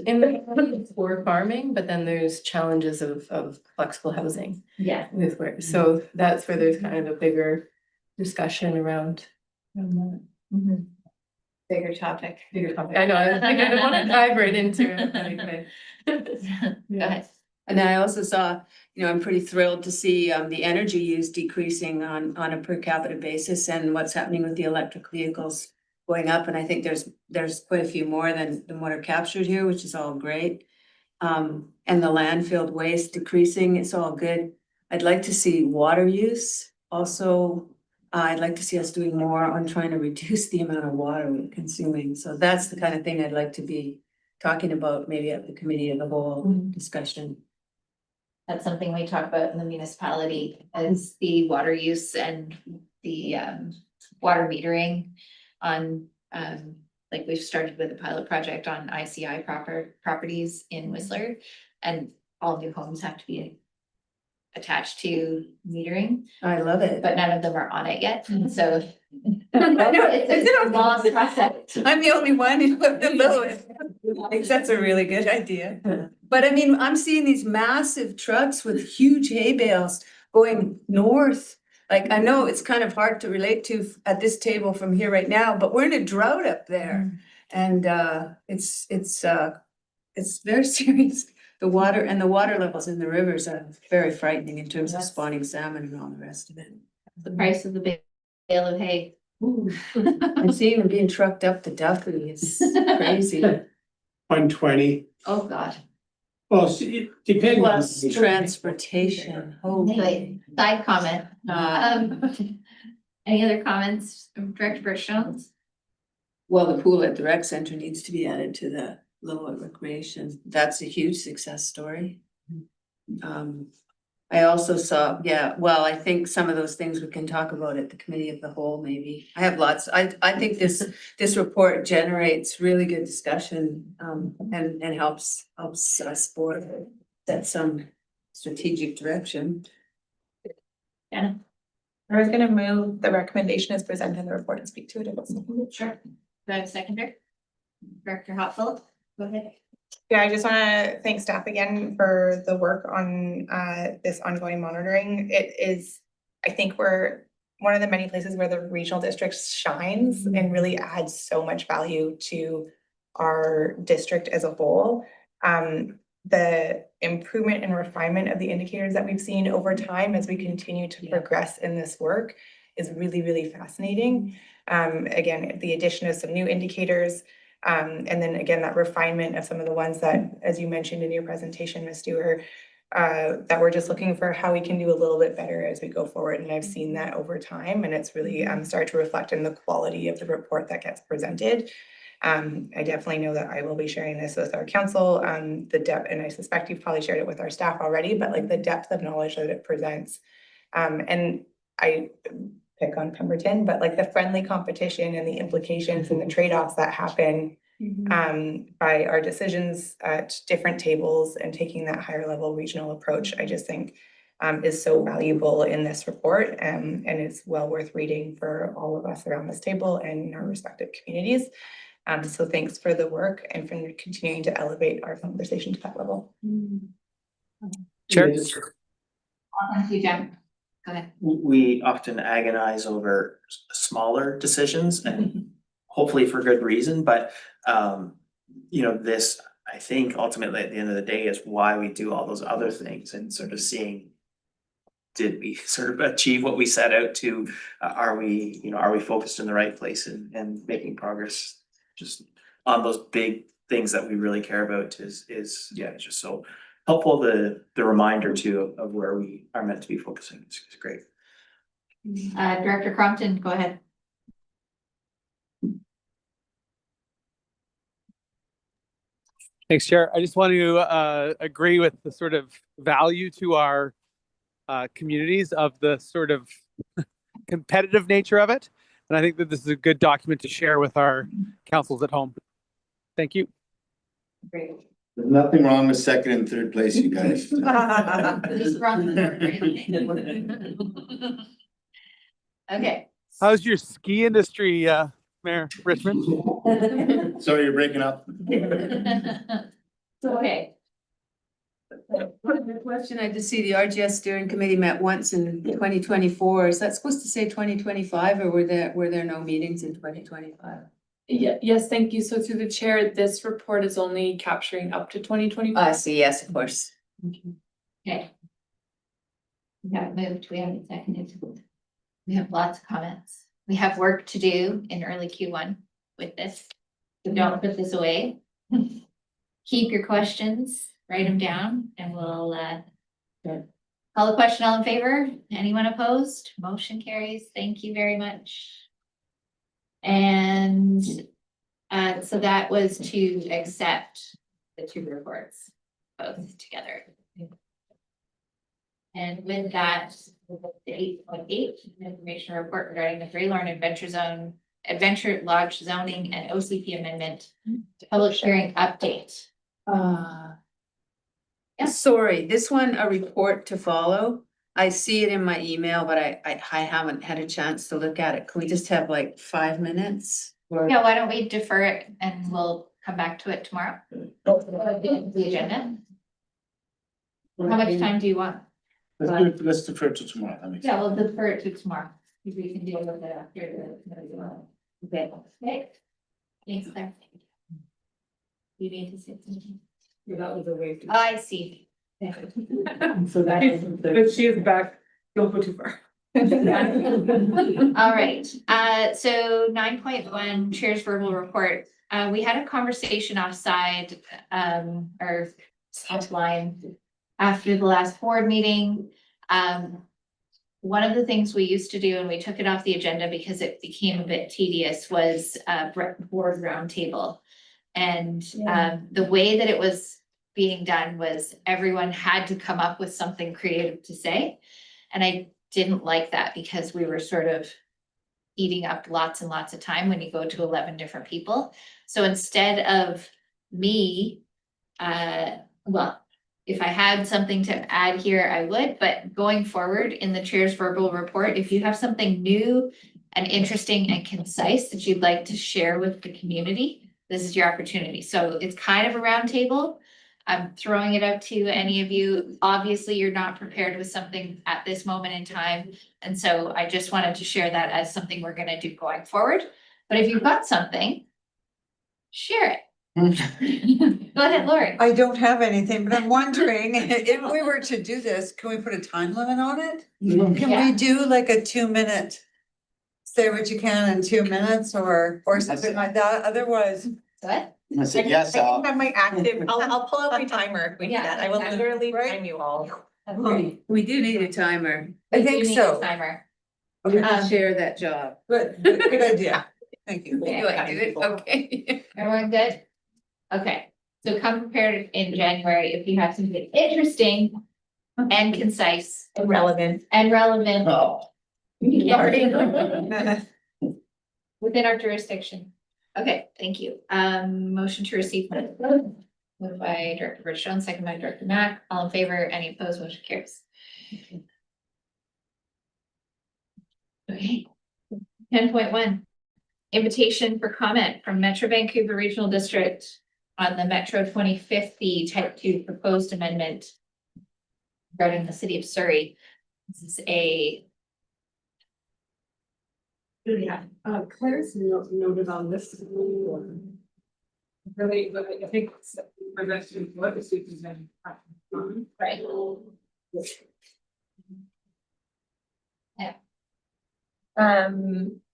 for farming, but then there's challenges of flexible housing. Yeah. So that's where there's kind of a bigger discussion around that. Bigger topic. I know, I don't want to dive right into it. Anyway. Go ahead. And I also saw, I'm pretty thrilled to see the energy use decreasing on a per capita basis, and what's happening with the electric vehicles going up. And I think there's quite a few more than what are captured here, which is all great. And the landfill waste decreasing, it's all good. I'd like to see water use also. I'd like to see us doing more on trying to reduce the amount of water we're consuming. So that's the kind of thing I'd like to be talking about, maybe at the committee of the whole discussion. That's something we talk about in the municipality, is the water use and the water metering on we've started with a pilot project on ICI properties in Whistler, and all new homes have to be attached to metering. I love it. But none of them are on it yet. So It's a long process. I'm the only one who lived in Lillooet. I think that's a really good idea. But I mean, I'm seeing these massive trucks with huge hay bales going north. Like, I know it's kind of hard to relate to at this table from here right now, but we're in a drought up there. And it's very serious. The water levels in the rivers are very frightening in terms of spawning salmon and all the rest of it. The price of the bale of hay. And seeing them being trucked up to Duffy is crazy. 120. Oh, God. Well, see, it depends. Plus transportation. Anyway, side comment. Any other comments from Director Burch-Jones? Well, the pool at the rec center needs to be added to the Lillooet Recreation. That's a huge success story. I also saw, I think some of those things we can talk about at the committee of the whole, maybe. I have lots, I think this report generates really good discussion, and helps us board set some strategic direction. Yeah. I was gonna move the recommendation as presented in the report and speak to it if it's. Sure. Do I have a seconder? Director Hopfield, go ahead. Yeah, I just wanna thank staff again for the work on this ongoing monitoring. It is, I think we're one of the many places where the regional district shines and really adds so much value to our district as a whole. The improvement and refinement of the indicators that we've seen over time as we continue to progress in this work is really, really fascinating. Again, the addition of some new indicators, and then again, that refinement of some of the ones that, as you mentioned in your presentation, Ms. Stewart, that we're just looking for how we can do a little bit better as we go forward. And I've seen that over time, and it's really started to reflect in the quality of the report that gets presented. I definitely know that I will be sharing this with our council, the depth, and I suspect you've probably shared it with our staff already, but like the depth of knowledge that it presents. And I pick on Pemberton, but like the friendly competition and the implications and the trade-offs that happen by our decisions at different tables and taking that higher level regional approach, I just think is so valuable in this report, and it's well worth reading for all of us around this table and in our respective communities. So thanks for the work and for continuing to elevate our conversation to that level. Sure. Thank you, Jen. Go ahead. We often agonize over smaller decisions and hopefully for good reason, but this, I think ultimately at the end of the day is why we do all those other things and sort of seeing, did we sort of achieve what we set out to? Are we focused in the right place and making progress just on those big things that we really care about is just so helpful. The reminder too of where we are meant to be focusing is great. Director Crompton, go ahead. Thanks, Chair. I just want to agree with the sort of value to our communities of the sort of competitive nature of it. And I think that this is a good document to share with our councils at home. Thank you. Great. There's nothing wrong with second and third place, you guys. Just run Okay. How's your ski industry, Mayor Richmond? Sorry, you're breaking up. Okay. The question, I just see the RGS steering committee met once in 2024. Is that supposed to say 2025 or were there no meetings in 2025? Yes, thank you. So through the chair, this report is only capturing up to 2025. I see, yes, of course. Okay. We haven't moved, we haven't seconded. We have lots of comments. We have work to do in early Q1 with this. So don't put this away. Keep your questions, write them down, and we'll call the question. All in favor? Anyone opposed? Motion carries. Thank you very much. And so that was to accept the two reports both together. And with that, the 8.8 information report regarding the Greylorn Adventure Lodge zoning and OCP amendment public hearing update. Sorry, this one, a report to follow. I see it in my email, but I haven't had a chance to look at it. Can we just have like 5 minutes? Or- Yeah, why don't we defer it and we'll come back to it tomorrow? The agenda. How much time do you want? Let's defer to tomorrow. That makes Yeah, sense. we'll defer it to tomorrow. If we can deal with it after the. Okay. Okay. Thanks, Claire. You need to say something. That was a waste. Oh, I see. So but she is back, don't go too far. All right, so 9.1 Chair's verbal report. We had a conversation offside, or offline after the last board meeting. One of the things we used to do, and we took it off the agenda because it became a bit tedious, was board roundtable. And the way that it was being done was everyone had to come up with something creative to say. And I didn't like that because we were sort of eating up lots and lots of time when you go to 11 different people. So instead of me, well, if I had something to add here, I would, but going forward in the chair's verbal report, if you have something new and interesting and concise that you'd like to share with the community, this is your opportunity. So it's kind of a roundtable. I'm throwing it up to any of you. Obviously, you're not prepared with something at this moment in time. And so I just wanted to share that as something we're gonna do going forward. But if you've got something, share it. Go ahead, Lori. I don't have anything, but I'm wondering if we were to do this, can we put a time limit on it? Can Yeah. we do like a 2-minute? Say what you can in 2 minutes or something like that, otherwise. What? I said, yes, I'll. have my active, I'll pull out my timer if we need that. I will literally time you all. Okay. We do need a timer. I We do think need a so, timer. We can share that job. but good idea, thank you. Okay. You like did it? Okay. Everyone good? Okay, so come prepared in January if you have something interesting and concise And relevant. and relevant. Oh. Yeah. Within our jurisdiction. Okay, thank you. Motion to receive minutes. Moved by Director Bridgestone, second by Director Mack. All in favor, any opposed, motion carries. Okay. 10.1. Invitation for comment from Metro Vancouver Regional District on the Metro 2050 Type 2 proposed amendment regarding the city of Surrey. This is a. Yeah, Claire's noted on this. Really, but I think. For that, what is it? Right.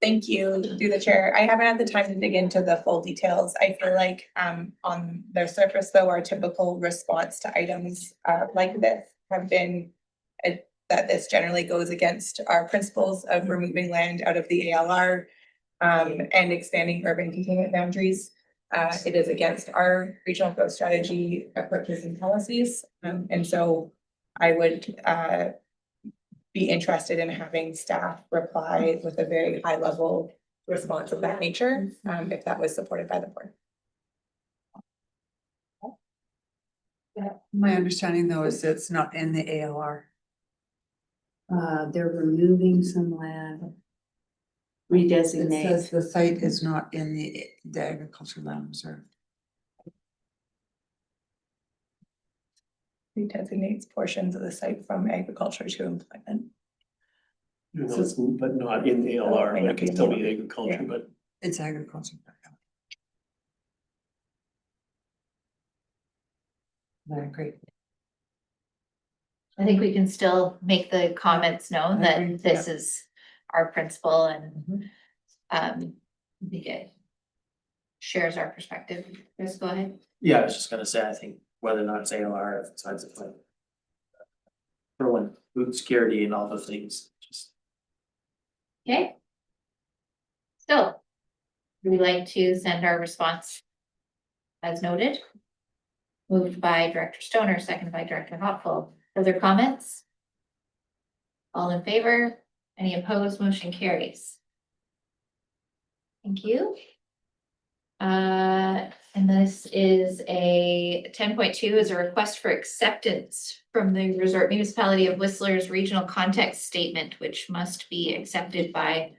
Thank you through the chair. I haven't had the time to dig into the full details. I feel like on the surface, though, our typical response to items like this have been that this generally goes against our principles of removing land out of the ALR and expanding urban containment boundaries. It is against our regional growth strategy approaches and policies. And so I would be interested in having staff reply with a very high level response of that nature, if that was supported by the board. My understanding though is it's not in the ALR. They're removing some land. It Redesignate. says the site is not in the agricultural land reserve. Redesignates portions of the site from agriculture to employment. No, it's, but not in the ALR, but it can still be agriculture, but. It's agriculture. I agree. I think we can still make the comments known I agree, that this is our principle and I think it shares our perspective. Chris, go ahead. Yeah, I was just gonna say, I think whether or not it's ALR, if it's sides of like. For one, food security and all those things, just. Okay. So, would we like to send our response as noted? Moved by Director Stoner, seconded by Director Hopful. Further comments? All in favor? Any opposed? Motion carries. Thank you. And this is a 10.2 is a request for acceptance from the Resort Municipality of Whistler's Regional Context Statement, which must be accepted by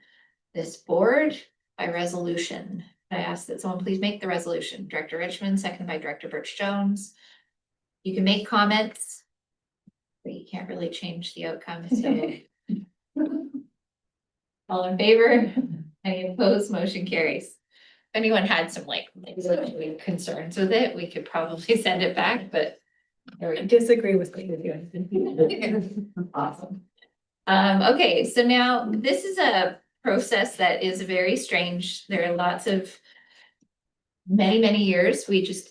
this board by resolution. I ask that someone please make the resolution. Director Richmond, seconded by Director Birch Jones. You can make comments, but you can't really change the outcome, so. All in favor? Any opposed? Motion carries. If anyone had some like concerns with it, we could probably send it back, but. I disagree with what you're doing. Awesome. Okay, so now this is a process that is very strange. There are lots of many years, we just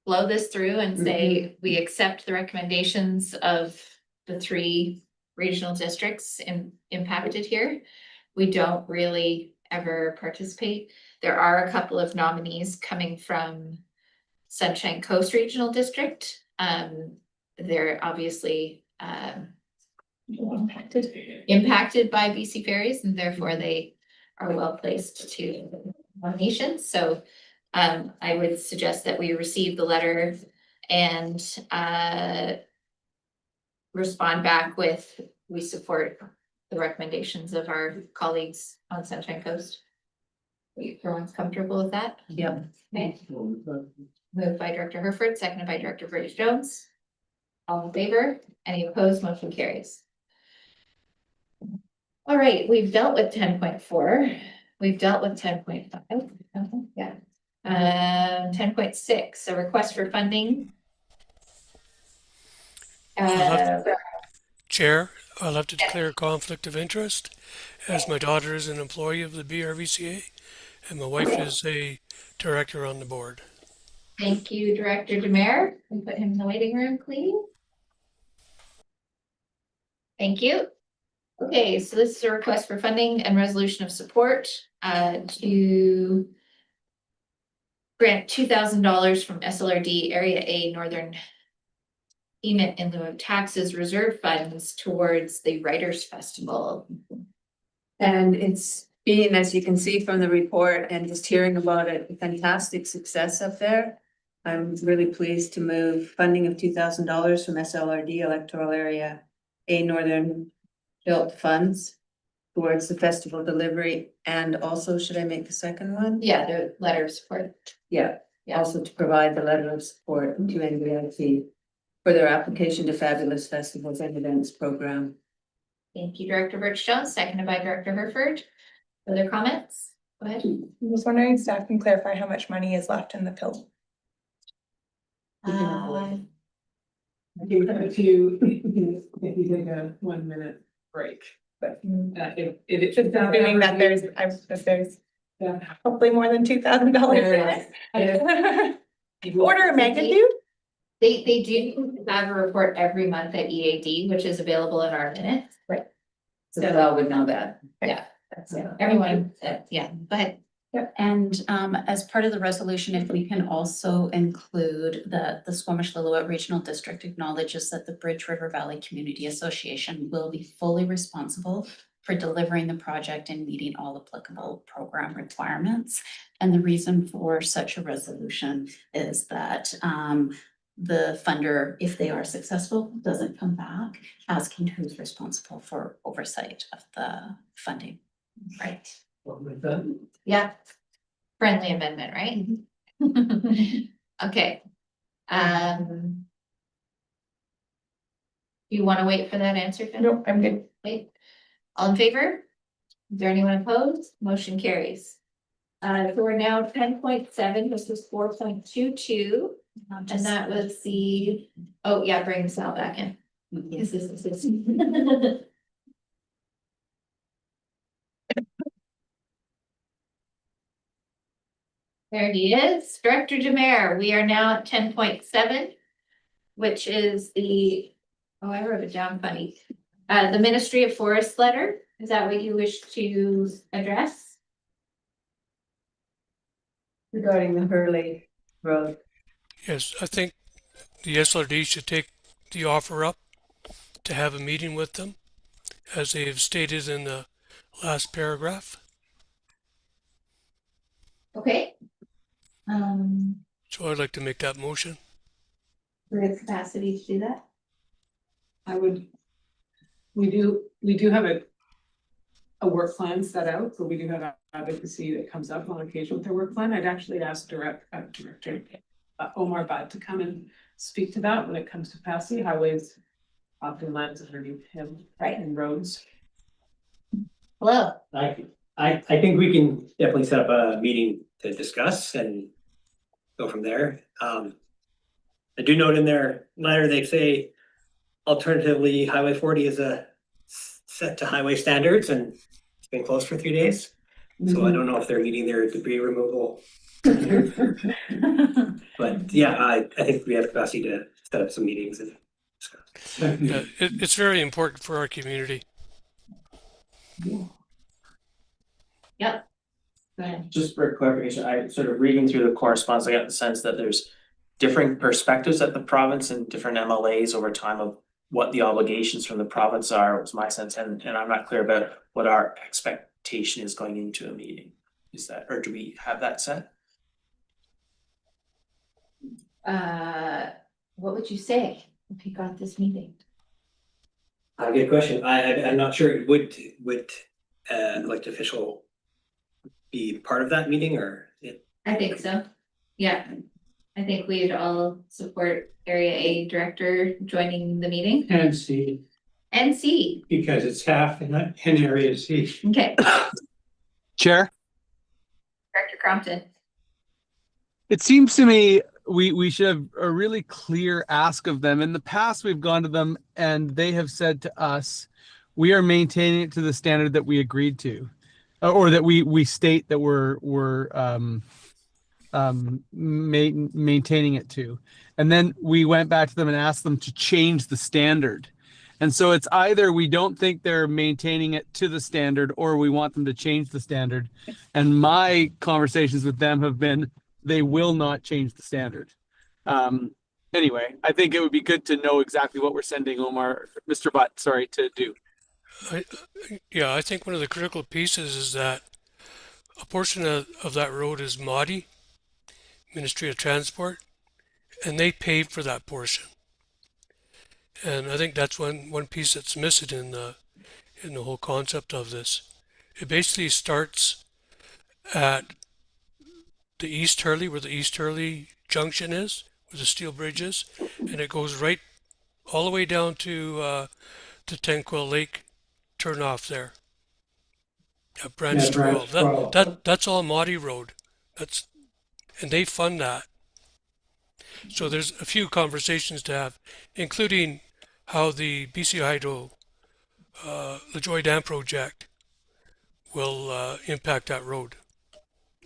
blow this through and say, we accept the recommendations of the 3 regional districts impacted here. We don't really ever participate. There are a couple of nominees coming from Sunshine Coast Regional District. They're obviously impacted by BC Ferries, and therefore they are well placed to nominations. So I would suggest that we receive the letter and respond back with, we support the recommendations of our colleagues on Sunshine Coast. Everyone's comfortable with that? Yep. Okay. Moved by Director Herford, seconded by Director Birch Jones. All in favor? Any opposed? Motion carries. All right, we've dealt with 10.4. We've dealt with 10.5. Yeah. 10.6, a request for funding. Chair, I'll have to declare a conflict of interest as my daughter is an employee of the BRVCA and my wife is a director on the board. Thank you, Director Demare. Can we put him in the waiting room, please? Thank you. Okay, so this is a request for funding and resolution of support to grant $2,000 from SLRD Area A Northern Payment in lieu of taxes reserve funds towards the Writers Festival. And it's been, as you can see from the report and just hearing about it, a fantastic success up there. I'm really pleased to move funding of $2,000 from SLRD Electoral Area A Northern Built Funds towards the festival delivery. And also, should I make the second one? Yeah, the letter of support. Yeah, also to provide the letter of support to NBIC for their application to Fabulous Festivals and Events Program. Thank you, Director Birch Jones, seconded by Director Herford. Other comments? Go ahead. I was wondering if staff can clarify how much money is left in the pill. If you take a 1 minute break, but if it's Just assuming that there's hopefully more than $2,000 in it. Order of magnitude? They do have a report every month at EAD, which is available in our minutes. Right. So Val would know that. Yeah, everyone, yeah, go ahead. And as part of the resolution, if we can also include that the Squamish-Lillooet Regional District acknowledges that the Bridge River Valley Community Association will be fully responsible for delivering the project and meeting all applicable program requirements. And the reason for such a resolution is that the funder, if they are successful, doesn't come back asking who's responsible for oversight of the funding. Right. Yeah. Friendly amendment, right? Okay. You want to wait for that answer? Jen? Nope, I'm good. Wait. All in favor? Is there anyone opposed? Motion carries. So we're now 10.7, this was 4.22. And that was the, oh yeah, bring Sal back in. This is. There he is, Director Demare. We are now at 10.7, which is the, oh, I wrote it down funny. The Ministry of Forest letter. Is that what you wish to address? Regarding the Hurley Road. Yes, I think the SLRD should take the offer up to have a meeting with them, as they have stated in the last paragraph. Okay. So I'd like to make that motion. We have capacity to do that? We do have a work plan set out, so we do have advocacy that comes up on occasion with their work plan. I'd actually ask Director Omar Bad to come and speak to that when it comes to capacity. Highways often lands underneath him, Right. and roads. Hello. I think we can definitely set up a meeting to discuss and go from there. I do note in their letter, they say alternatively, Highway 40 is set to highway standards and it's been closed for 3 days. So I don't know if they're meeting their debris removal. But yeah, I think we have capacity to set up some meetings and discuss. Yeah, it's very important for our community. Yep. Go ahead. Just for clarification, I sort of reading through the correspondence, I got the sense that there's different perspectives at the province and different MLAs over time of what the obligations from the province are, was my sense, and I'm not clear about what our expectation is going into a meeting. Is that, or do we have that set? What would you say if you got this meeting? Good question. I'm not sure, would elected official be part of that meeting or? I think so. Yeah. I think we'd all support Area A Director joining the meeting. And C, And C. because it's half in Area C. Okay, Chair, Director Crompton. it seems to me we should have a really clear ask of them. In the past, we've gone to them and they have said to us, we are maintaining it to the standard that we agreed to, or that we state that we're maintaining it to. And then we went back to them and asked them to change the standard. And so it's either we don't think they're maintaining it to the standard or we want them to change the standard. And my conversations with them have been, they will not change the standard. Anyway, I think it would be good to know exactly what we're sending Mr. Butt, to do. I think one of the critical pieces is that a portion of that road is MADI, Ministry of Transport, and they paid for that portion. And I think that's one piece that's missing in the whole concept of this. It basically starts at the East Hurley, where the East Hurley junction is, where the steel bridge is, and it goes right all the way down to Tenquil Lake, turn off there. Branch 12. That's all Maudie Road. And they fund that. So there's a few conversations to have, including how the BC Hydro LaJoy Dam project will impact that road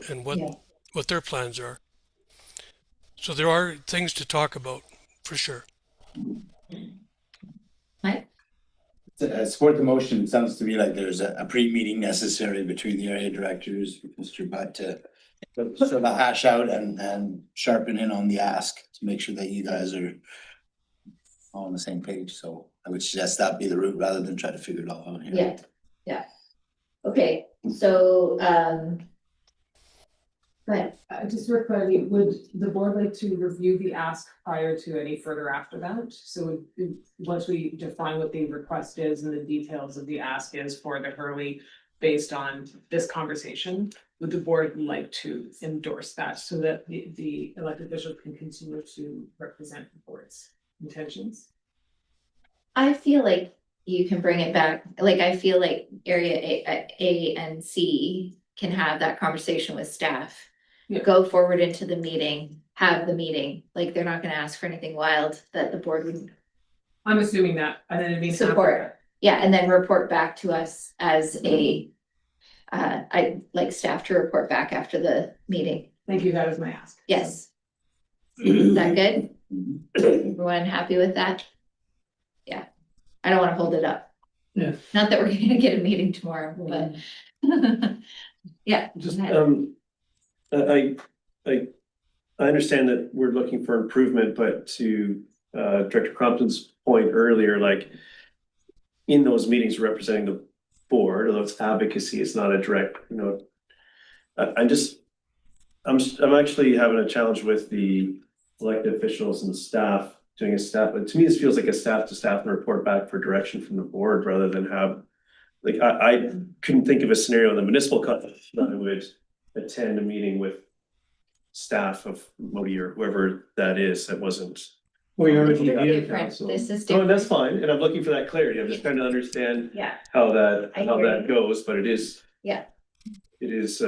and what their plans are. So there are things to talk about for sure. Mike? Support the motion. It sounds to me like there's a pre-meeting necessary between the area directors, Mr. Butt, to sort of hash out and sharpen in on the ask to make sure that you guys are all on the same page. So I would suggest that be the route rather than try to figure it all out here. Yeah. Okay, so, go ahead. Just for clarity, would the board like to review the ask prior to any further after that? So once we define what the request is and the details of the ask is for the Hurley based on this conversation, would the board like to endorse that so that the elected official can continue to represent the board's intentions? I feel like you can bring it back, like I feel like Area A and C can have that conversation with staff. Yeah. Go forward into the meeting, have the meeting, like they're not gonna ask for anything wild that the board wouldn't I'm assuming that, and then it means support. Yeah, and then report back to us as I'd like staff to report back after the meeting. Thank you, that is my ask. Yes. Is that good? Everyone happy with that? Yeah, I don't wanna hold it up. Yeah. Not that we're gonna get a meeting tomorrow, but. Yeah. Just, go ahead. I understand that we're looking for improvement, but to Director Crompton's point earlier, like in those meetings representing the board, although it's advocacy, it's not a direct, I'm actually having a challenge with the elected officials and staff doing a staff, but to me, this feels like a staff to staff and report back for direction from the board rather than have. Like, I couldn't think of a scenario in the municipal context that I would attend a meeting with staff of Modi or whoever that is, that wasn't. Well, you're This is already here. different. This is No, different. that's fine, and I'm looking for that clarity, I'm just trying to understand Yeah, how I how hear that you. goes, but it is. Yeah. It is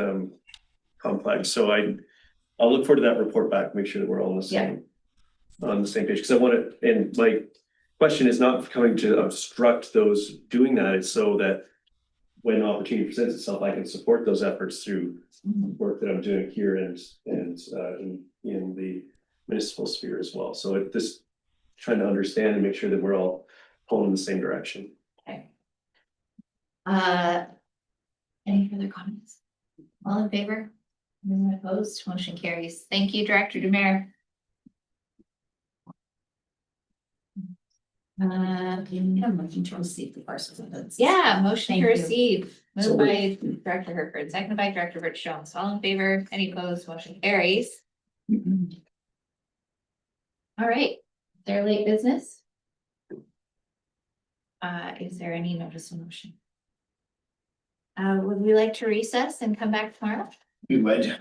complex, so I'll look forward to that report back, make sure that we're all on the same. On the same page, because I want to, and my question is not coming to obstruct those doing that, it's so that. When opportunity presents itself, I can support those efforts through work that I'm doing here and in the municipal sphere as well. So just trying to understand and make sure that we're all pulling in the same direction. Okay. Any further comments? All in favor? Anyone opposed? Motion carries. Thank you, Director Demare. Motion to receive the parcels evidence. Yeah, motion to Thank you. receive, So moved by Director Herford, seconded by Director Rich Jones, all in favor, any opposed, motion carries. All right, is there late business? Is there any notice of motion? Would we like to recess and come back tomorrow? We would.